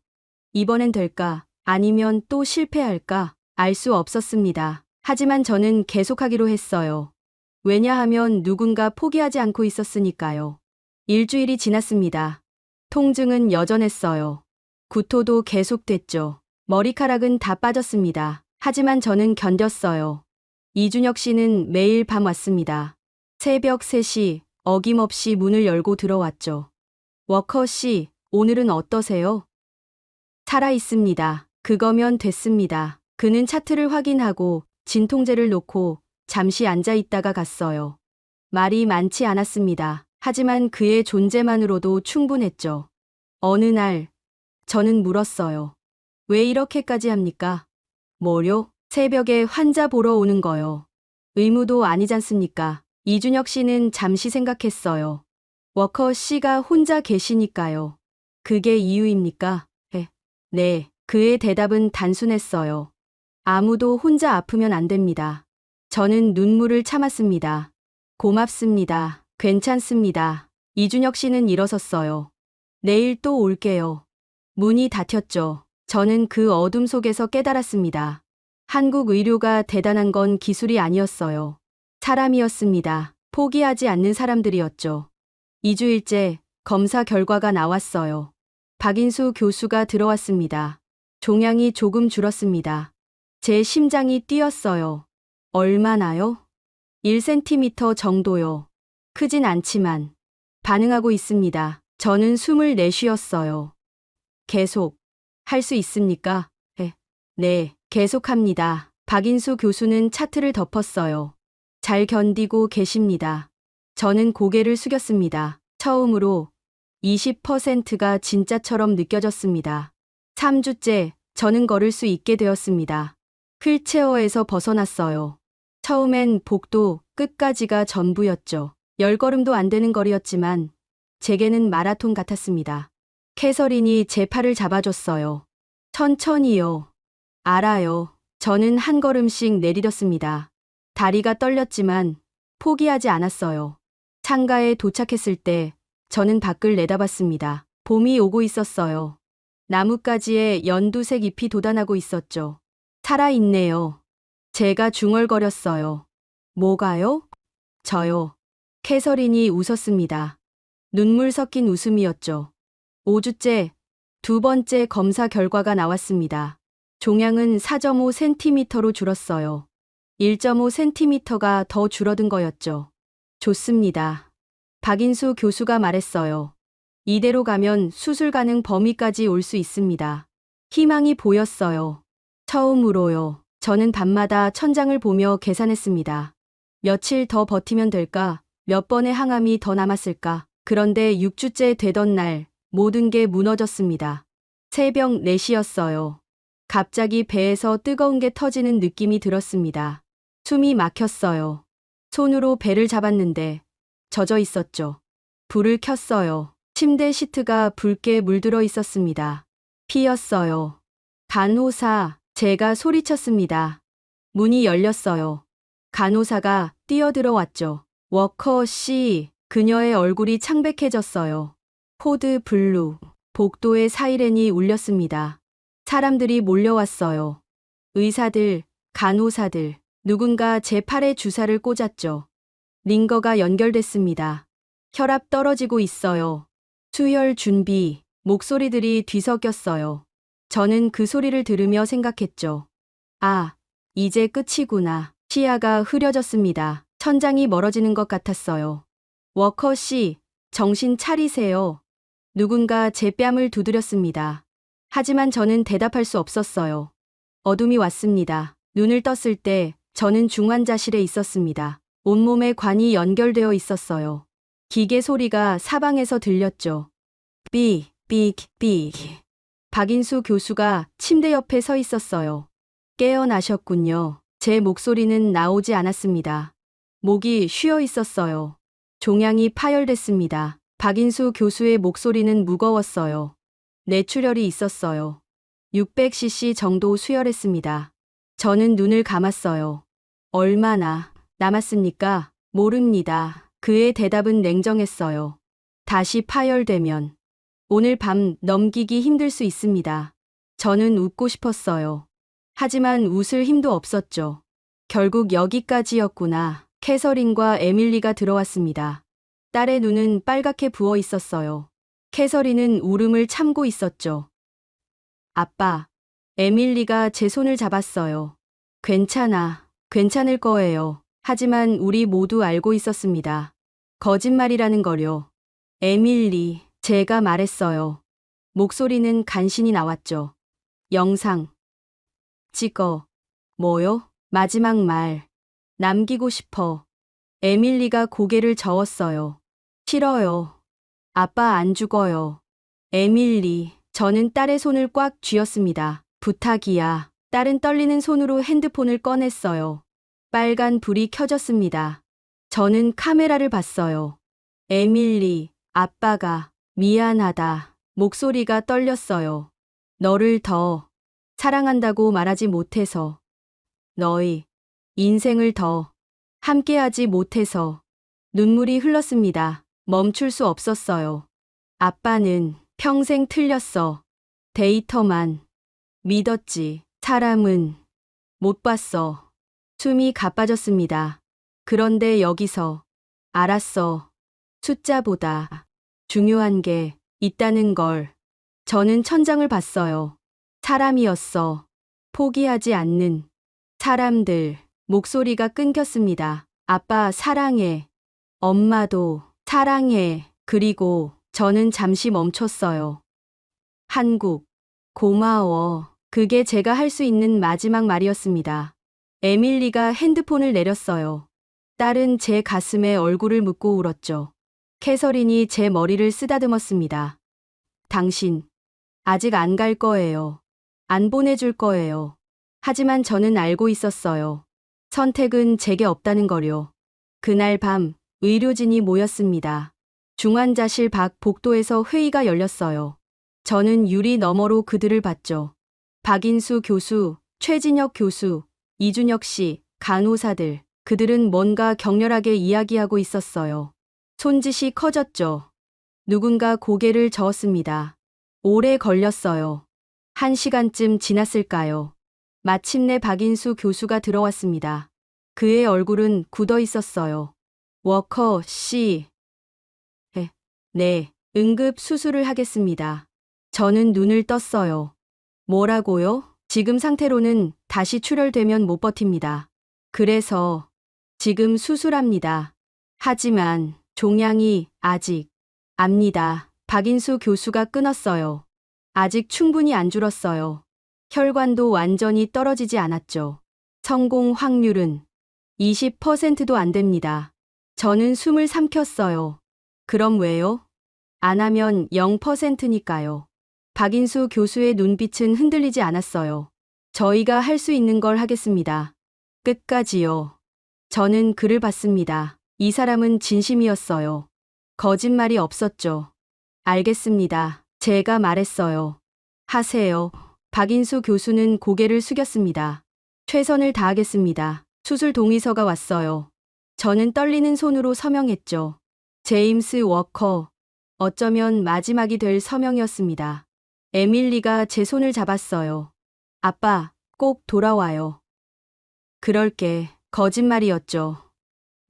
이번엔 될까? 아니면 또 실패할까? 알 수 없었습니다. 하지만 저는 계속하기로 했어요. 왜냐하면 누군가 포기하지 않고 있었으니까요. 일주일이 지났습니다. 통증은 여전했어요. 구토도 계속됐죠. 머리카락은 다 빠졌습니다. 하지만 저는 견뎠어요. 이준혁 씨는 매일 밤 왔습니다. 새벽 3시 어김없이 문을 열고 들어왔죠. 워커 씨, 오늘은 어떠세요? 살아 있습니다. 그거면 됐습니다. 그는 차트를 확인하고 진통제를 놓고 잠시 앉아 있다가 갔어요. 말이 많지 않았습니다. 하지만 그의 존재만으로도 충분했죠. 어느 날 저는 물었어요. 왜 이렇게까지 합니까? 뭐요? 새벽에 환자 보러 오는 거요. 의무도 아니잖습니까? 이준혁 씨는 잠시 생각했어요. 워커 씨가 혼자 계시니까요. 그게 이유입니까? 네. 그의 대답은 단순했어요. 아무도 혼자 아프면 안 됩니다. 저는 눈물을 참았습니다. 고맙습니다. 괜찮습니다. 이준혁 씨는 일어섰어요. 내일 또 올게요. 문이 닫혔죠. 저는 그 어둠 속에서 깨달았습니다. 한국 의료가 대단한 건 기술이 아니었어요. 사람이었습니다. 포기하지 않는 사람들이었죠. 2주일째 검사 결과가 나왔어요. 박인수 교수가 들어왔습니다. 종양이 조금 줄었습니다. 제 심장이 뛰었어요. 얼마나요? 1cm 정도요. 크진 않지만 반응하고 있습니다. 저는 숨을 내쉬었어요. 계속 할 수 있습니까? 네, 계속합니다. 박인수 교수는 차트를 덮었어요. 잘 견디고 계십니다. 저는 고개를 숙였습니다. 처음으로 20%가 진짜처럼 느껴졌습니다. 3주째 저는 걸을 수 있게 되었습니다. 휠체어에서 벗어났어요. 처음엔 복도 끝까지가 전부였죠. 10걸음도 안 되는 거리였지만 제게는 마라톤 같았습니다. 캐서린이 제 팔을 잡아줬어요. 천천히요. 알아요. 저는 한 걸음씩 내디뎠습니다. 다리가 떨렸지만 포기하지 않았어요. 창가에 도착했을 때 저는 밖을 내다봤습니다. 봄이 오고 있었어요. 나뭇가지에 연두색 잎이 돋아나고 있었죠. 살아있네요. 제가 중얼거렸어요. 뭐가요? 저요. 캐서린이 웃었습니다. 눈물 섞인 웃음이었죠. 5주째 두 번째 검사 결과가 나왔습니다. 종양은 4.5cm로 줄었어요. 1.5cm가 더 줄어든 거였죠. 좋습니다. 박인수 교수가 말했어요. 이대로 가면 수술 가능 범위까지 올 수 있습니다. 희망이 보였어요. 처음으로요. 저는 밤마다 천장을 보며 계산했습니다. 며칠 더 버티면 될까? 몇 번의 항암이 더 남았을까? 그런데 6주째 되던 날 모든 게 무너졌습니다. 새벽 4시였어요. 갑자기 배에서 뜨거운 게 터지는 느낌이 들었습니다. 숨이 막혔어요. 손으로 배를 잡았는데 젖어 있었죠. 불을 켰어요. 침대 시트가 붉게 물들어 있었습니다. 피였어요. 간호사, 제가 소리쳤습니다. 문이 열렸어요. 간호사가 뛰어들어왔죠. 워커 씨, 그녀의 얼굴이 창백해졌어요. 코드 블루, 복도에 사이렌이 울렸습니다. 사람들이 몰려왔어요. 의사들, 간호사들, 누군가 제 팔에 주사를 꽂았죠. 링거가 연결됐습니다. 혈압 떨어지고 있어요. 수혈 준비, 목소리들이 뒤섞였어요. 저는 그 소리를 들으며 생각했죠. 아, 이제 끝이구나. 시야가 흐려졌습니다. 천장이 멀어지는 것 같았어요. 워커 씨, 정신 차리세요. 누군가 제 뺨을 두드렸습니다. 하지만 저는 대답할 수 없었어요. 어둠이 왔습니다. 눈을 떴을 때 저는 중환자실에 있었습니다. 온몸에 관이 연결되어 있었어요. 기계 소리가 사방에서 들렸죠. 삑, 삑, 삑. 박인수 교수가 침대 옆에 서 있었어요. 깨어나셨군요. 제 목소리는 나오지 않았습니다. 목이 쉬어 있었어요. 종양이 파열됐습니다. 박인수 교수의 목소리는 무거웠어요. 뇌출혈이 있었어요. 600cc 정도 수혈했습니다. 저는 눈을 감았어요. 얼마나 남았습니까? 모릅니다. 그의 대답은 냉정했어요. 다시 파열되면 오늘 밤 넘기기 힘들 수 있습니다. 저는 웃고 싶었어요. 하지만 웃을 힘도 없었죠. 결국 여기까지였구나. 캐서린과 에밀리가 들어왔습니다. 딸의 눈은 빨갛게 부어 있었어요. 캐서린은 울음을 참고 있었죠. 아빠, 에밀리가 제 손을 잡았어요. 괜찮아, 괜찮을 거예요. 하지만 우리 모두 알고 있었습니다. 거짓말이라는 거요. 에밀리, 제가 말했어요. 목소리는 간신히 나왔죠. 영상. 찍어. 뭐요? 마지막 말. 남기고 싶어. 에밀리가 고개를 저었어요. 싫어요. 아빠 안 죽어요. 에밀리, 저는 딸의 손을 꽉 쥐었습니다. 부탁이야. 딸은 떨리는 손으로 핸드폰을 꺼냈어요. 빨간 불이 켜졌습니다. 저는 카메라를 봤어요. 에밀리, 아빠가 미안하다. 목소리가 떨렸어요. 너를 더 사랑한다고 말하지 못해서. 너희 인생을 더 함께하지 못해서. 눈물이 흘렀습니다. 멈출 수 없었어요. 아빠는 평생 틀렸어. 데이터만 믿었지. 사람은 못 봤어. 숨이 가빠졌습니다. 그런데 여기서 알았어. 숫자보다 중요한 게 있다는 걸. 저는 천장을 봤어요. 사람이었어. 포기하지 않는 사람들. 목소리가 끊겼습니다. 아빠 사랑해. 엄마도 사랑해. 그리고 저는 잠시 멈췄어요. 한국, 고마워. 그게 제가 할 수 있는 마지막 말이었습니다. 에밀리가 핸드폰을 내렸어요. 딸은 제 가슴에 얼굴을 묻고 울었죠. 캐서린이 제 머리를 쓰다듬었습니다. 당신, 아직 안 갈 거예요. 안 보내줄 거예요. 하지만 저는 알고 있었어요. 선택은 제게 없다는 거요. 그날 밤, 의료진이 모였습니다. 중환자실 밖 복도에서 회의가 열렸어요. 저는 유리 너머로 그들을 봤죠. 박인수 교수, 최진혁 교수, 이준혁 씨, 간호사들. 그들은 뭔가 격렬하게 이야기하고 있었어요. 손짓이 커졌죠. 누군가 고개를 저었습니다. 오래 걸렸어요. 1시간쯤 지났을까요? 마침내 박인수 교수가 들어왔습니다. 그의 얼굴은 굳어 있었어요. 워커 씨. 네, 응급 수술을 하겠습니다. 저는 눈을 떴어요. 뭐라고요? 지금 상태로는 다시 출혈되면 못 버팁니다. 그래서 지금 수술합니다. 하지만 종양이 아직 압니다. 박인수 교수가 끊었어요. 아직 충분히 안 줄었어요. 혈관도 완전히 떨어지지 않았죠. 성공 확률은 20%도 안 됩니다. 저는 숨을 삼켰어요. 그럼 왜요? 안 하면 0%니까요. 박인수 교수의 눈빛은 흔들리지 않았어요. 저희가 할 수 있는 걸 하겠습니다. 끝까지요. 저는 그를 봤습니다. 이 사람은 진심이었어요. 거짓말이 없었죠. 알겠습니다. 제가 말했어요. 하세요. 박인수 교수는 고개를 숙였습니다. 최선을 다하겠습니다. 수술 동의서가 왔어요. 저는 떨리는 손으로 서명했죠. 제임스 워커. 어쩌면 마지막이 될 서명이었습니다. 에밀리가 제 손을 잡았어요. 아빠, 꼭 돌아와요. 그럴게. 거짓말이었죠.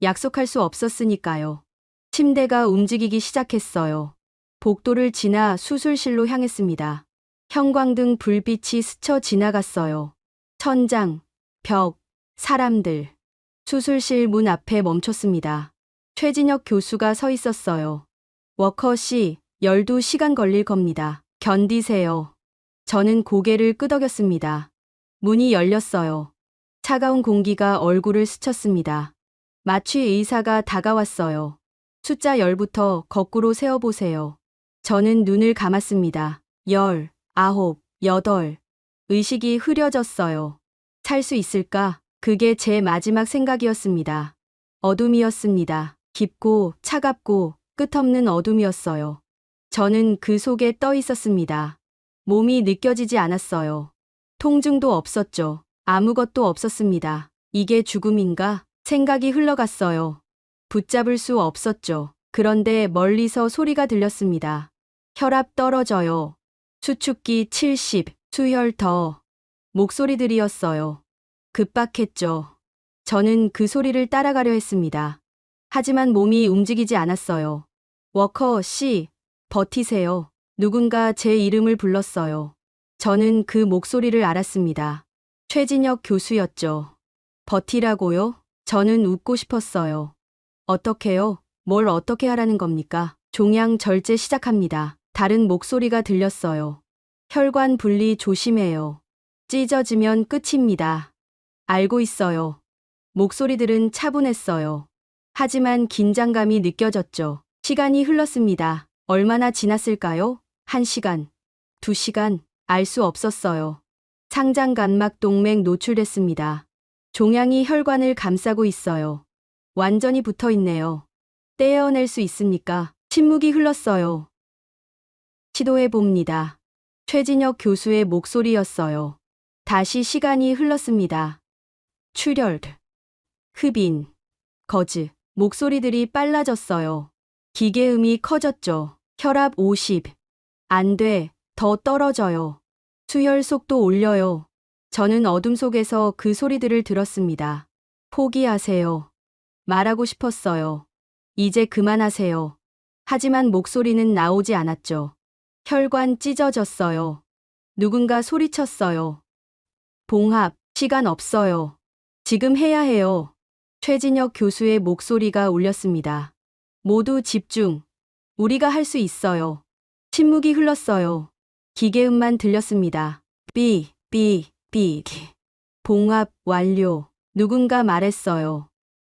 약속할 수 없었으니까요. 침대가 움직이기 시작했어요. 복도를 지나 수술실로 향했습니다. 형광등 불빛이 스쳐 지나갔어요. 천장, 벽, 사람들. 수술실 문 앞에 멈췄습니다. 최진혁 교수가 서 있었어요. 워커 씨, 12시간 걸릴 겁니다. 견디세요. 저는 고개를 끄덕였습니다. 문이 열렸어요. 차가운 공기가 얼굴을 스쳤습니다. 마취 의사가 다가왔어요. 숫자 10부터 거꾸로 세어보세요. 저는 눈을 감았습니다. 10, 9, 8. 의식이 흐려졌어요. 살 수 있을까? 그게 제 마지막 생각이었습니다. 어둠이었습니다. 깊고 차갑고 끝없는 어둠이었어요. 저는 그 속에 떠 있었습니다. 몸이 느껴지지 않았어요. 통증도 없었죠. 아무것도 없었습니다. 이게 죽음인가? 생각이 흘러갔어요. 붙잡을 수 없었죠. 그런데 멀리서 소리가 들렸습니다. 혈압 떨어져요. 수축기 70, 수혈 더. 목소리들이었어요. 급박했죠. 저는 그 소리를 따라가려 했습니다. 하지만 몸이 움직이지 않았어요. 워커 씨, 버티세요. 누군가 제 이름을 불렀어요. 저는 그 목소리를 알았습니다. 최진혁 교수였죠. 버티라고요? 저는 웃고 싶었어요. 어떻게요? 뭘 어떻게 하라는 겁니까? 종양 절제 시작합니다. 다른 목소리가 들렸어요. 혈관 분리 조심해요. 찢어지면 끝입니다. 알고 있어요. 목소리들은 차분했어요. 하지만 긴장감이 느껴졌죠. 시간이 흘렀습니다. 얼마나 지났을까요? 1시간, 2시간, 알 수 없었어요. 상장간막 동맥 노출됐습니다. 종양이 혈관을 감싸고 있어요. 완전히 붙어 있네요. 떼어낼 수 있습니까? 침묵이 흘렀어요. 시도해 봅니다. 최진혁 교수의 목소리였어요. 다시 시간이 흘렀습니다. 출혈, 흡인, 거즈. 목소리들이 빨라졌어요. 기계음이 커졌죠. 혈압 50. 안 돼. 더 떨어져요. 수혈 속도 올려요. 저는 어둠 속에서 그 소리들을 들었습니다. 포기하세요. 말하고 싶었어요. 이제 그만하세요. 하지만 목소리는 나오지 않았죠. 혈관 찢어졌어요. 누군가 소리쳤어요. 봉합, 시간 없어요. 지금 해야 해요. 최진혁 교수의 목소리가 울렸습니다. 모두 집중. 우리가 할 수 있어요. 침묵이 흘렀어요. 기계음만 들렸습니다. 삐. 봉합 완료. 누군가 말했어요.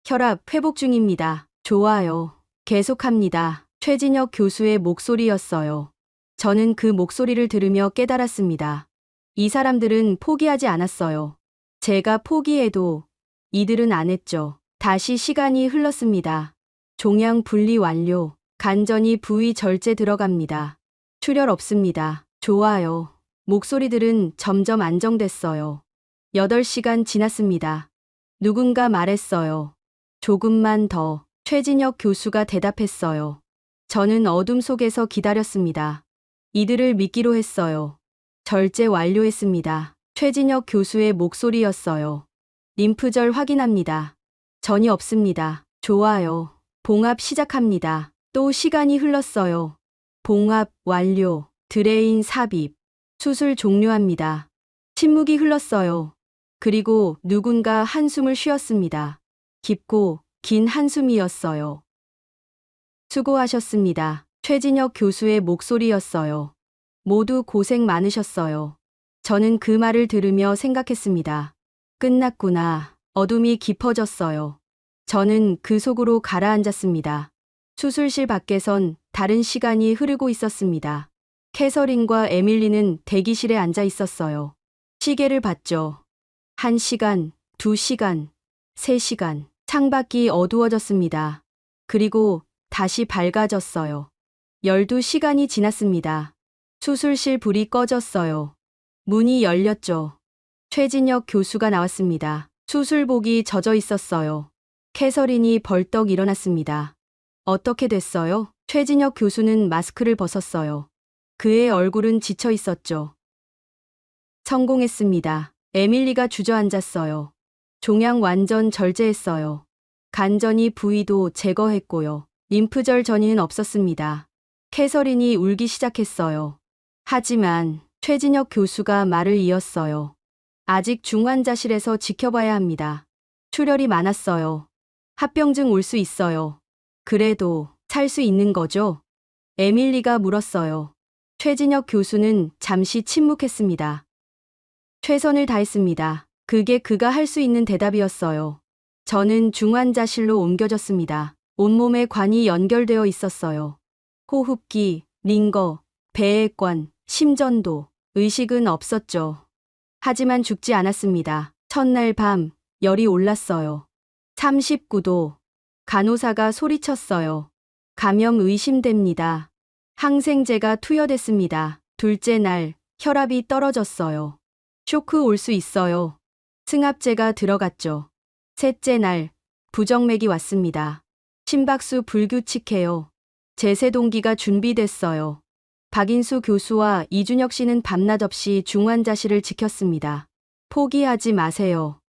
혈압 회복 중입니다. 좋아요. 계속합니다. 최진혁 교수의 목소리였어요. 저는 그 목소리를 들으며 깨달았습니다. 이 사람들은 포기하지 않았어요. 제가 포기해도 이들은 안 했죠. 다시 시간이 흘렀습니다. 종양 분리 완료. 간전히 부위 절제 들어갑니다. 출혈 없습니다. 좋아요. 목소리들은 점점 안정됐어요. 8시간 지났습니다. 누군가 말했어요. 조금만 더. 최진혁 교수가 대답했어요. 저는 어둠 속에서 기다렸습니다. 이들을 믿기로 했어요. 절제 완료했습니다. 최진혁 교수의 목소리였어요. 림프절 확인합니다. 전이 없습니다. 좋아요. 봉합 시작합니다. 또 시간이 흘렀어요. 봉합 완료. 드레인 삽입. 수술 종료합니다. 침묵이 흘렀어요. 그리고 누군가 한숨을 쉬었습니다. 깊고 긴 한숨이었어요. 수고하셨습니다. 최진혁 교수의 목소리였어요. 모두 고생 많으셨어요. 저는 그 말을 들으며 생각했습니다. 끝났구나. 어둠이 깊어졌어요. 저는 그 속으로 가라앉았습니다. 수술실 밖에선 다른 시간이 흐르고 있었습니다. 캐서린과 에밀리는 대기실에 앉아 있었어요. 시계를 봤죠. 1시간, 2시간, 3시간. 창밖이 어두워졌습니다. 그리고 다시 밝아졌어요. 12시간이 지났습니다. 수술실 불이 꺼졌어요. 문이 열렸죠. 최진혁 교수가 나왔습니다. 수술복이 젖어 있었어요. 캐서린이 벌떡 일어났습니다. 어떻게 됐어요? 최진혁 교수는 마스크를 벗었어요. 그의 얼굴은 지쳐 있었죠. 성공했습니다. 에밀리가 주저앉았어요. 종양 완전 절제했어요. 간전이 부위도 제거했고요. 림프절 전이는 없었습니다. 캐서린이 울기 시작했어요. 하지만 최진혁 교수가 말을 이었어요. 아직 중환자실에서 지켜봐야 합니다. 출혈이 많았어요. 합병증 올 수 있어요. 그래도 살 수 있는 거죠? 에밀리가 물었어요. 최진혁 교수는 잠시 침묵했습니다. 최선을 다했습니다. 그게 그가 할 수 있는 대답이었어요. 저는 중환자실로 옮겨졌습니다. 온몸에 관이 연결되어 있었어요. 호흡기, 링거, 배액관, 심전도, 의식은 없었죠. 하지만 죽지 않았습니다. 첫날 밤, 열이 올랐어요. 39도. 간호사가 소리쳤어요. 감염 의심됩니다. 항생제가 투여됐습니다. 둘째 날, 혈압이 떨어졌어요. 쇼크 올 수 있어요. 승합제가 들어갔죠. 셋째 날, 부정맥이 왔습니다. 심박수 불규칙해요. 제세동기가 준비됐어요. 박인수 교수와 이준혁 씨는 밤낮 없이 중환자실을 지켰습니다. 포기하지 마세요.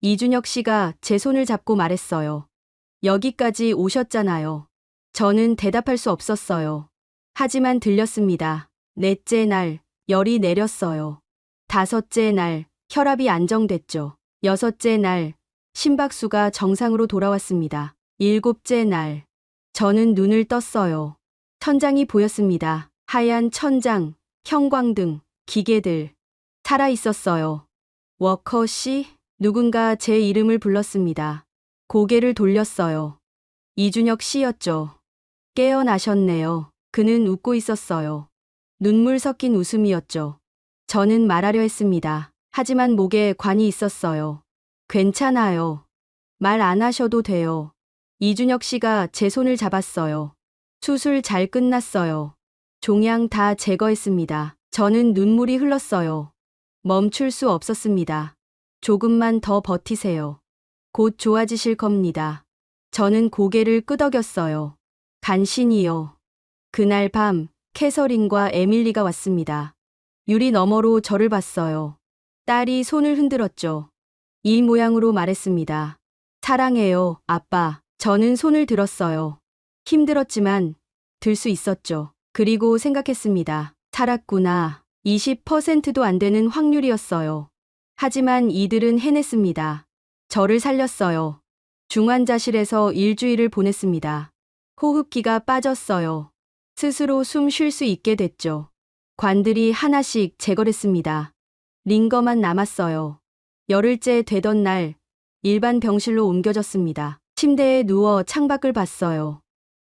이준혁 씨가 제 손을 잡고 말했어요. 여기까지 오셨잖아요. 저는 대답할 수 없었어요. 하지만 들렸습니다. 넷째 날, 열이 내렸어요. 다섯째 날, 혈압이 안정됐죠. 여섯째 날, 심박수가 정상으로 돌아왔습니다. 일곱째 날, 저는 눈을 떴어요. 천장이 보였습니다. 하얀 천장, 형광등, 기계들. 살아 있었어요. 워커 씨? 누군가 제 이름을 불렀습니다. 고개를 돌렸어요. 이준혁 씨였죠. 깨어나셨네요. 그는 웃고 있었어요. 눈물 섞인 웃음이었죠. 저는 말하려 했습니다. 하지만 목에 관이 있었어요. 괜찮아요. 말 안 하셔도 돼요. 이준혁 씨가 제 손을 잡았어요. 수술 잘 끝났어요. 종양 다 제거했습니다. 저는 눈물이 흘렀어요. 멈출 수 없었습니다. 조금만 더 버티세요. 곧 좋아지실 겁니다. 저는 고개를 끄덕였어요. 간신히요. 그날 밤, 캐서린과 에밀리가 왔습니다. 유리 너머로 저를 봤어요. 딸이 손을 흔들었죠. 이 모양으로 말했습니다. 사랑해요, 아빠. 저는 손을 들었어요. 힘들었지만 들 수 있었죠. 그리고 생각했습니다. 살았구나. 20%도 안 되는 확률이었어요. 하지만 이들은 해냈습니다. 저를 살렸어요. 중환자실에서 일주일을 보냈습니다. 호흡기가 빠졌어요. 스스로 숨 쉴 수 있게 됐죠. 관들이 하나씩 제거됐습니다. 링거만 남았어요. 열흘째 되던 날, 일반 병실로 옮겨졌습니다. 침대에 누워 창밖을 봤어요.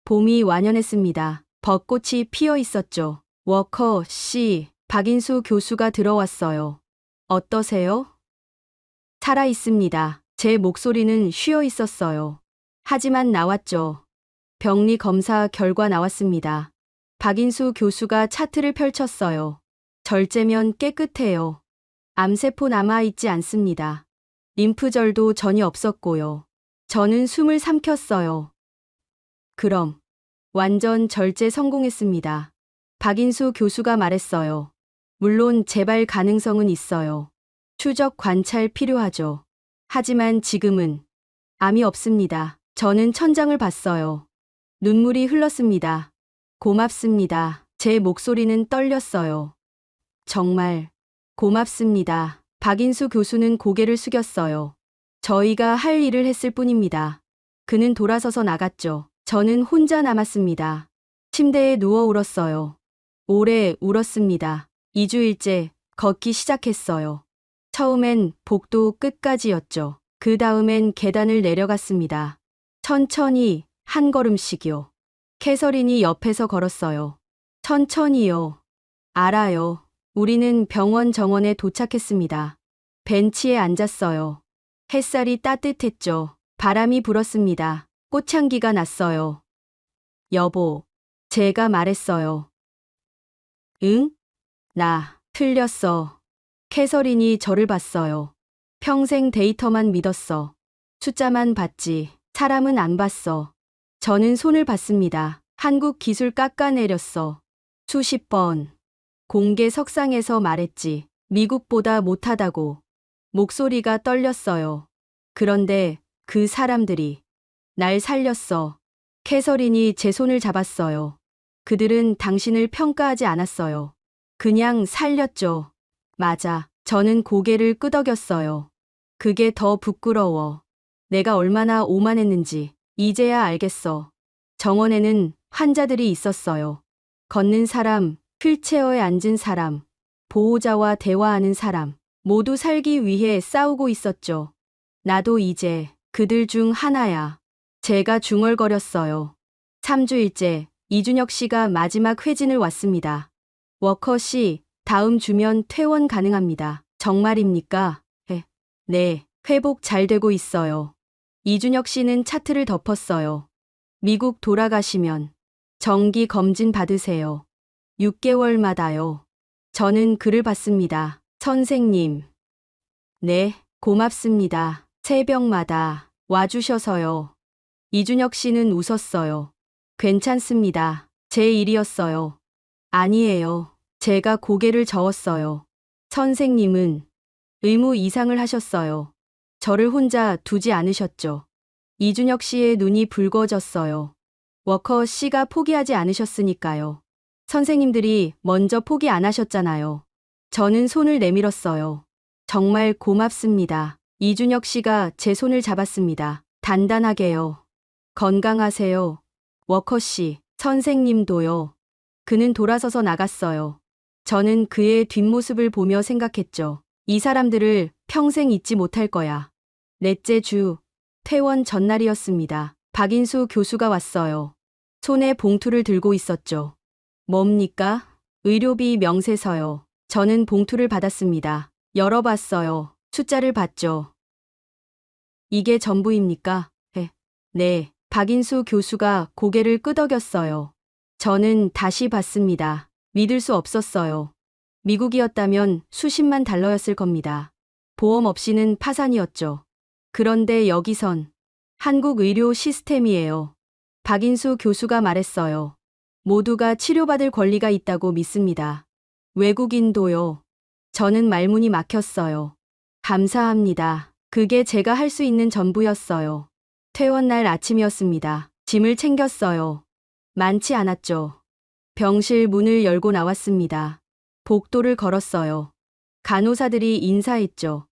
봄이 완연했습니다. 벚꽃이 피어 있었죠. 워커 씨, 박인수 교수가 들어왔어요. 어떠세요? 살아 있습니다. 제 목소리는 쉬어 있었어요. 하지만 나왔죠. 병리 검사 결과 나왔습니다. 박인수 교수가 차트를 펼쳤어요. 절제면 깨끗해요. 암세포 남아있지 않습니다. 림프절도 전혀 없었고요. 저는 숨을 삼켰어요. 그럼 완전 절제 성공했습니다. 박인수 교수가 말했어요. 물론 재발 가능성은 있어요. 추적 관찰 필요하죠. 하지만 지금은 암이 없습니다. 저는 천장을 봤어요. 눈물이 흘렀습니다. 고맙습니다. 제 목소리는 떨렸어요. 정말 고맙습니다. 박인수 교수는 고개를 숙였어요. 저희가 할 일을 했을 뿐입니다. 그는 돌아서서 나갔죠. 저는 혼자 남았습니다. 침대에 누워 울었어요. 오래 울었습니다. 2주일째 걷기 시작했어요. 처음엔 복도 끝까지였죠. 그 다음엔 계단을 내려갔습니다. 천천히 한 걸음씩요. 캐서린이 옆에서 걸었어요. 천천히요. 알아요. 우리는 병원 정원에 도착했습니다. 벤치에 앉았어요. 햇살이 따뜻했죠. 바람이 불었습니다. 꽃향기가 났어요. 여보, 제가 말했어요. 응? 나 틀렸어. 캐서린이 저를 봤어요. 평생 데이터만 믿었어. 숫자만 봤지. 사람은 안 봤어. 저는 손을 봤습니다. 한국 기술 깎아내렸어. 수십 번. 공개 석상에서 말했지. 미국보다 못하다고. 목소리가 떨렸어요. 그런데 그 사람들이 날 살렸어. 캐서린이 제 손을 잡았어요. 그들은 당신을 평가하지 않았어요. 그냥 살렸죠. 맞아. 저는 고개를 끄덕였어요. 그게 더 부끄러워. 내가 얼마나 오만했는지 이제야 알겠어. 정원에는 환자들이 있었어요. 걷는 사람, 휠체어에 앉은 사람, 보호자와 대화하는 사람, 모두 살기 위해 싸우고 있었죠. 나도 이제 그들 중 하나야. 제가 중얼거렸어요. 3주일째 이준혁 씨가 마지막 회진을 왔습니다. 워커 씨, 다음 주면 퇴원 가능합니다. 정말입니까? 네, 회복 잘 되고 있어요. 이준혁 씨는 차트를 덮었어요. 미국 돌아가시면 정기 검진 받으세요. 6개월마다요. 저는 글을 받습니다. 선생님. 네, 고맙습니다. 새벽마다 와주셔서요. 이준혁 씨는 웃었어요. 괜찮습니다. 제 일이었어요. 아니에요. 제가 고개를 저었어요. 선생님은 의무 이상을 하셨어요. 저를 혼자 두지 않으셨죠. 이준혁 씨의 눈이 붉어졌어요. 워커 씨가 포기하지 않으셨으니까요. 선생님들이 먼저 포기 안 하셨잖아요. 저는 손을 내밀었어요. 정말 고맙습니다. 이준혁 씨가 제 손을 잡았습니다. 단단하게요. 건강하세요. 워커 씨, 선생님도요. 그는 돌아서서 나갔어요. 저는 그의 뒷모습을 보며 생각했죠. 이 사람들을 평생 잊지 못할 거야. 넷째 주, 퇴원 전날이었습니다. 박인수 교수가 왔어요. 손에 봉투를 들고 있었죠. 뭡니까? 의료비 명세서요. 저는 봉투를 받았습니다. 열어봤어요. 숫자를 봤죠. 이게 전부입니까? 네. 박인수 교수가 고개를 끄덕였어요. 저는 다시 봤습니다. 믿을 수 없었어요. 미국이었다면 수십만 달러였을 겁니다. 보험 없이는 파산이었죠. 그런데 여기선 한국 의료 시스템이에요. 박인수 교수가 말했어요. 모두가 치료받을 권리가 있다고 믿습니다. 외국인도요. 저는 말문이 막혔어요. 감사합니다. 그게 제가 할 수 있는 전부였어요. 퇴원 날 아침이었습니다. 짐을 챙겼어요. 많지 않았죠. 병실 문을 열고 나왔습니다. 복도를 걸었어요. 간호사들이 인사했죠.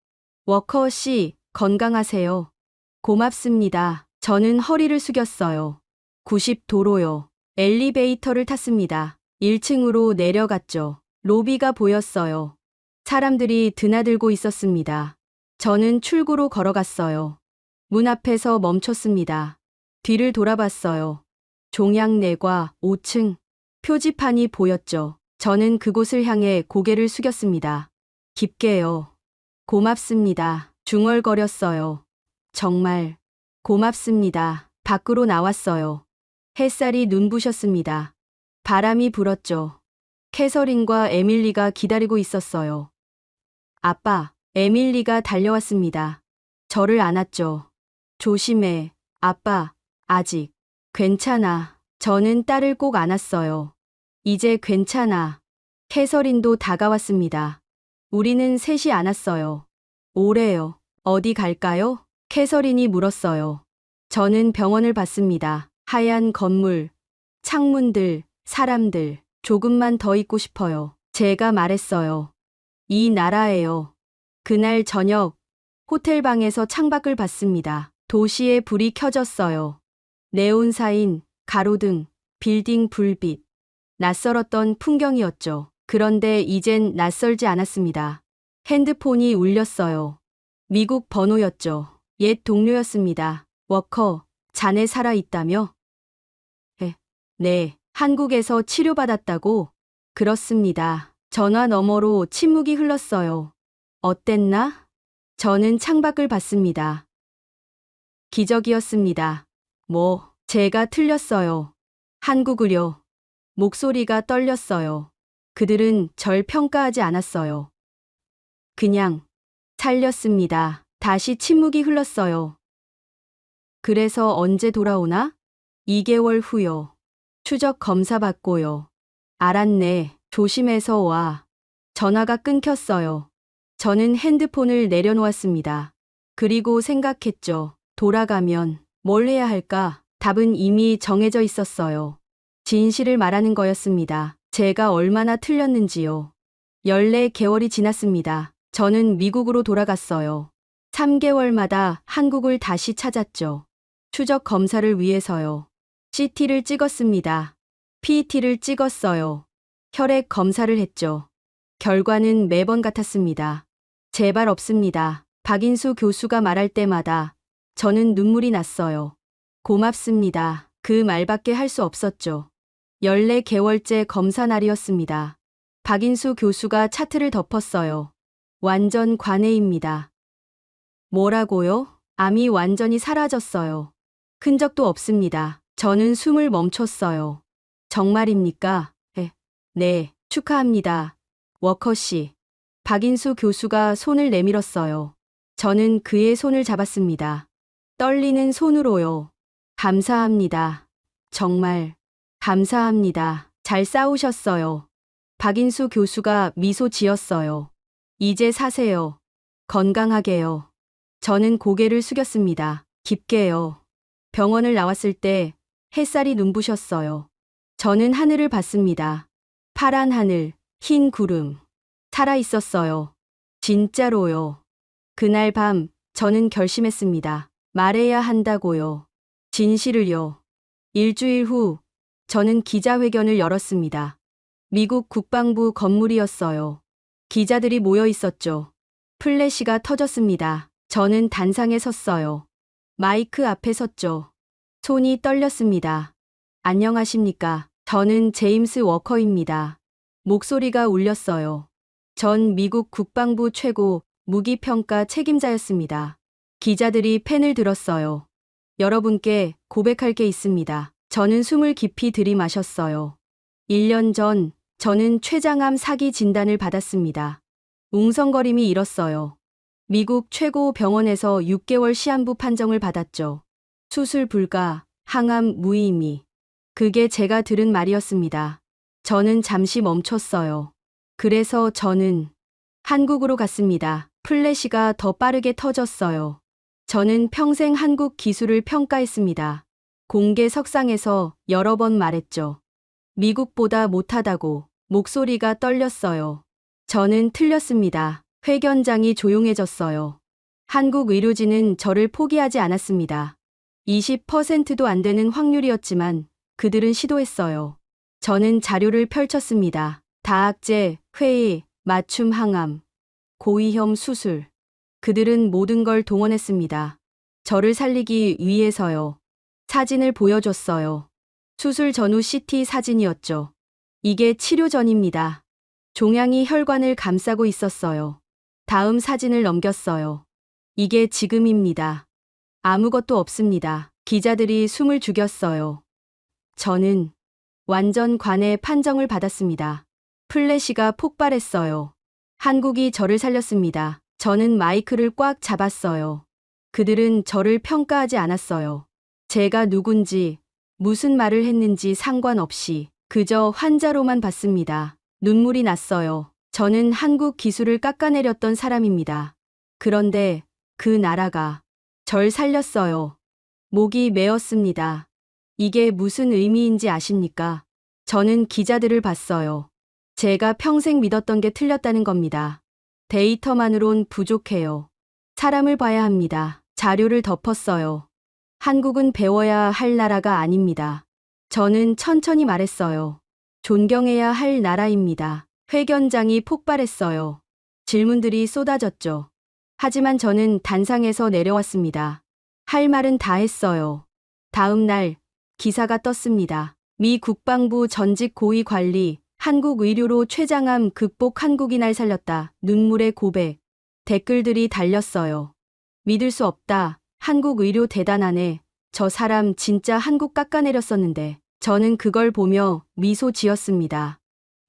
워커 씨, 건강하세요. 고맙습니다. 저는 허리를 숙였어요. 90도로요. 엘리베이터를 탔습니다. 1층으로 내려갔죠. 로비가 보였어요. 사람들이 드나들고 있었습니다. 저는 출구로 걸어갔어요. 문 앞에서 멈췄습니다. 뒤를 돌아봤어요. 종양내과 5층. 표지판이 보였죠. 저는 그곳을 향해 고개를 숙였습니다. 깊게요. 고맙습니다. 중얼거렸어요. 정말 고맙습니다. 밖으로 나왔어요. 햇살이 눈부셨습니다. 바람이 불었죠. 캐서린과 에밀리가 기다리고 있었어요. 아빠, 에밀리가 달려왔습니다. 저를 안았죠. 조심해, 아빠, 아직. 괜찮아. 저는 딸을 꼭 안았어요. 이제 괜찮아. 캐서린도 다가왔습니다. 우리는 셋이 안았어요. 오래요. 어디 갈까요? 캐서린이 물었어요. 저는 병원을 봤습니다. 하얀 건물, 창문들, 사람들. 조금만 더 있고 싶어요. 제가 말했어요. 이 나라예요. 그날 저녁, 호텔방에서 창밖을 봤습니다. 도시의 불이 켜졌어요. 네온 사인, 가로등, 빌딩 불빛. 낯설었던 풍경이었죠. 그런데 이젠 낯설지 않았습니다. 핸드폰이 울렸어요. 미국 번호였죠. 옛 동료였습니다. 워커, 자네 살아있다며? 네, 한국에서 치료받았다고? 그렇습니다. 전화 너머로 침묵이 흘렀어요. 어땠나? 저는 창밖을 봤습니다. 기적이었습니다. 제가 틀렸어요. 한국을요. 목소리가 떨렸어요. 그들은 절 평가하지 않았어요. 그냥 살렸습니다. 다시 침묵이 흘렀어요. 그래서 언제 돌아오나? 2개월 후요. 추적 검사 받고요. 알았네. 조심해서 와. 전화가 끊겼어요. 저는 핸드폰을 내려놓았습니다. 그리고 생각했죠. 돌아가면 뭘 해야 할까? 답은 이미 정해져 있었어요. 진실을 말하는 거였습니다. 제가 얼마나 틀렸는지요. 14개월이 지났습니다. 저는 미국으로 돌아갔어요. 3개월마다 한국을 다시 찾았죠. 추적 검사를 위해서요. CT를 찍었습니다. PET를 찍었어요. 혈액 검사를 했죠. 결과는 매번 같았습니다. 제발 없습니다. 박인수 교수가 말할 때마다 저는 눈물이 났어요. 고맙습니다. 그 말밖에 할 수 없었죠. 14개월째 검사 날이었습니다. 박인수 교수가 차트를 덮었어요. 완전 관해입니다. 뭐라고요? 암이 완전히 사라졌어요. 흔적도 없습니다. 저는 숨을 멈췄어요. 정말입니까? 네, 축하합니다. 워커 씨. 박인수 교수가 손을 내밀었어요. 저는 그의 손을 잡았습니다. 떨리는 손으로요. 감사합니다. 정말 감사합니다. 잘 싸우셨어요. 박인수 교수가 미소 지었어요. 이제 사세요. 건강하게요. 저는 고개를 숙였습니다. 깊게요. 병원을 나왔을 때 햇살이 눈부셨어요. 저는 하늘을 봤습니다. 파란 하늘, 흰 구름. 살아 있었어요. 진짜로요. 그날 밤 저는 결심했습니다. 말해야 한다고요. 진실을요. 일주일 후 저는 기자회견을 열었습니다. 미국 국방부 건물이었어요. 기자들이 모여 있었죠. 플래시가 터졌습니다. 저는 단상에 섰어요. 마이크 앞에 섰죠. 손이 떨렸습니다. 안녕하십니까. 저는 제임스 워커입니다. 목소리가 울렸어요. 전 미국 국방부 최고 무기평가 책임자였습니다. 기자들이 펜을 들었어요. 여러분께 고백할 게 있습니다. 저는 숨을 깊이 들이마셨어요. 1년 전 저는 췌장암 사기 진단을 받았습니다. 웅성거림이 일었어요. 미국 최고 병원에서 6개월 시한부 판정을 받았죠. 수술 불가, 항암 무의미. 그게 제가 들은 말이었습니다. 저는 잠시 멈췄어요. 그래서 저는 한국으로 갔습니다. 플래시가 더 빠르게 터졌어요. 저는 평생 한국 기술을 평가했습니다. 공개 석상에서 여러 번 말했죠. 미국보다 못하다고. 목소리가 떨렸어요. 저는 틀렸습니다. 회견장이 조용해졌어요. 한국 의료진은 저를 포기하지 않았습니다. 20%도 안 되는 확률이었지만 그들은 시도했어요. 저는 자료를 펼쳤습니다. 다학제, 회의, 맞춤 항암, 고위험 수술. 그들은 모든 걸 동원했습니다. 저를 살리기 위해서요. 사진을 보여줬어요. 수술 전후 CT 사진이었죠. 이게 치료 전입니다. 종양이 혈관을 감싸고 있었어요. 다음 사진을 넘겼어요. 이게 지금입니다. 아무것도 없습니다. 기자들이 숨을 죽였어요. 저는 완전 관의 판정을 받았습니다. 플래시가 폭발했어요. 한국이 저를 살렸습니다. 저는 마이크를 꽉 잡았어요. 그들은 저를 평가하지 않았어요. 제가 누군지, 무슨 말을 했는지 상관없이 그저 환자로만 봤습니다. 눈물이 났어요. 저는 한국 기술을 깎아내렸던 사람입니다. 그런데 그 나라가 절 살렸어요. 목이 메었습니다. 이게 무슨 의미인지 아십니까? 저는 기자들을 봤어요. 제가 평생 믿었던 게 틀렸다는 겁니다. 데이터만으론 부족해요. 사람을 봐야 합니다. 자료를 덮었어요. 한국은 배워야 할 나라가 아닙니다. 저는 천천히 말했어요. 존경해야 할 나라입니다. 회견장이 폭발했어요. 질문들이 쏟아졌죠. 하지만 저는 단상에서 내려왔습니다. 할 말은 다 했어요. 다음 날 기사가 떴습니다. 미 국방부 전직 고위 관리, 한국 의료로 췌장암 극복 한국이 날 살렸다. 눈물의 고백. 댓글들이 달렸어요. 믿을 수 없다. 한국 의료 대단하네. 저 사람 진짜 한국 깎아내렸었는데. 저는 그걸 보며 미소 지었습니다.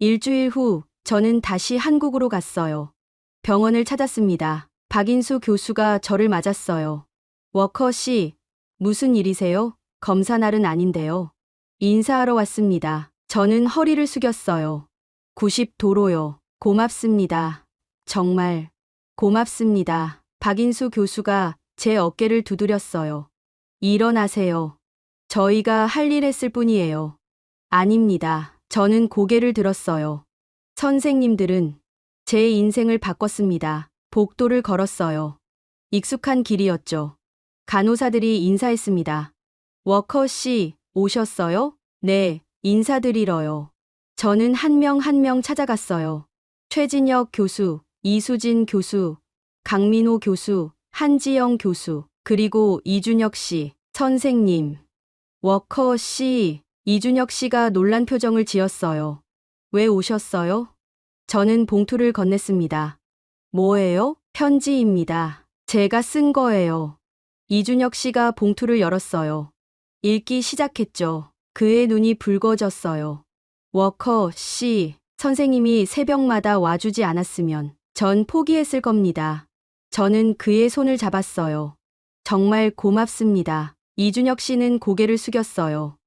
일주일 후 저는 다시 한국으로 갔어요. 병원을 찾았습니다. 박인수 교수가 저를 맞았어요. 워커 씨, 무슨 일이세요? 검사 날은 아닌데요. 인사하러 왔습니다. 저는 허리를 숙였어요. 90도로요. 고맙습니다. 정말 고맙습니다. 박인수 교수가 제 어깨를 두드렸어요. 일어나세요. 저희가 할 일 했을 뿐이에요. 아닙니다. 저는 고개를 들었어요. 선생님들은 제 인생을 바꿨습니다. 복도를 걸었어요. 익숙한 길이었죠. 간호사들이 인사했습니다. 워커 씨, 오셨어요? 네, 인사드리러요. 저는 한 명 한 명 찾아갔어요. 최진혁 교수, 이수진 교수, 강민호 교수, 한지영 교수, 그리고 이준혁 씨, 선생님. 워커 씨, 이준혁 씨가 놀란 표정을 지었어요. 왜 오셨어요? 저는 봉투를 건넸습니다. 뭐예요? 편지입니다. 제가 쓴 거예요. 이준혁 씨가 봉투를 열었어요. 읽기 시작했죠. 그의 눈이 붉어졌어요. 워커 씨, 선생님이 새벽마다 와주지 않았으면 전 포기했을 겁니다. 저는 그의 손을 잡았어요. 정말 고맙습니다. 이준혁 씨는 고개를 숙였어요.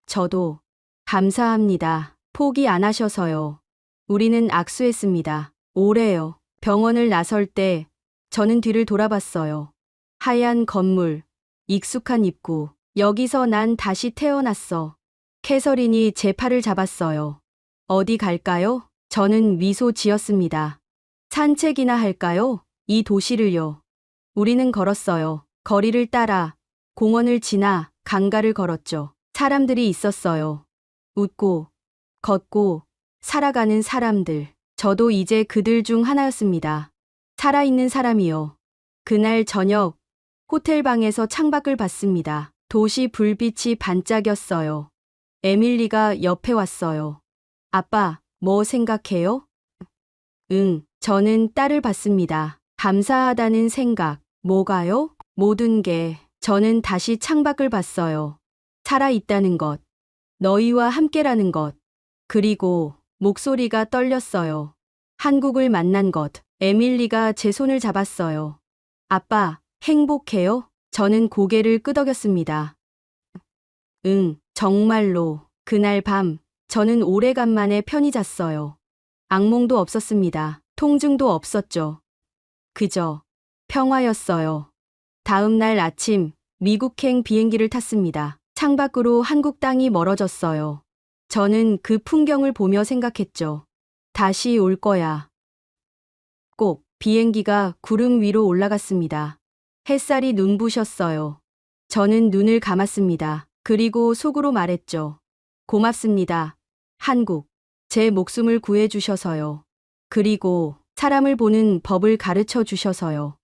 저도 감사합니다. 포기 안 하셔서요. 우리는 악수했습니다. 오래요. 병원을 나설 때 저는 뒤를 돌아봤어요. 하얀 건물, 익숙한 입구. 여기서 난 다시 태어났어. 캐서린이 제 팔을 잡았어요. 어디 갈까요? 저는 미소 지었습니다. 산책이나 할까요? 이 도시를요. 우리는 걸었어요. 거리를 따라, 공원을 지나 강가를 걸었죠. 사람들이 있었어요. 웃고, 걷고, 살아가는 사람들. 저도 이제 그들 중 하나였습니다. 살아있는 사람이요. 그날 저녁, 호텔방에서 창밖을 봤습니다. 도시 불빛이 반짝였어요. 에밀리가 옆에 왔어요. 아빠, 뭐 생각해요? 응, 저는 딸을 봤습니다. 감사하다는 생각. 뭐가요? 모든 게. 저는 다시 창밖을 봤어요. 살아있다는 것. 너희와 함께라는 것. 그리고 목소리가 떨렸어요. 한국을 만난 것. 에밀리가 제 손을 잡았어요. 아빠, 행복해요? 저는 고개를 끄덕였습니다. 응, 정말로. 그날 밤, 저는 오래간만에 편히 잤어요. 악몽도 없었습니다. 통증도 없었죠. 그저 평화였어요. 다음 날 아침, 미국행 비행기를 탔습니다. 창밖으로 한국 땅이 멀어졌어요. 저는 그 풍경을 보며 생각했죠. 다시 올 거야. 꼭. 비행기가 구름 위로 올라갔습니다. 햇살이 눈부셨어요. 저는 눈을 감았습니다. 그리고 속으로 말했죠. 고맙습니다. 한국. 제 목숨을 구해주셔서요. 그리고 사람을 보는 법을 가르쳐 주셔서요.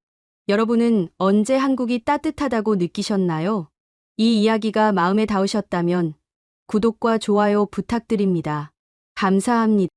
여러분은 언제 한국이 따뜻하다고 느끼셨나요? 이 이야기가 마음에 닿으셨다면 구독과 좋아요 부탁드립니다. 감사합니다.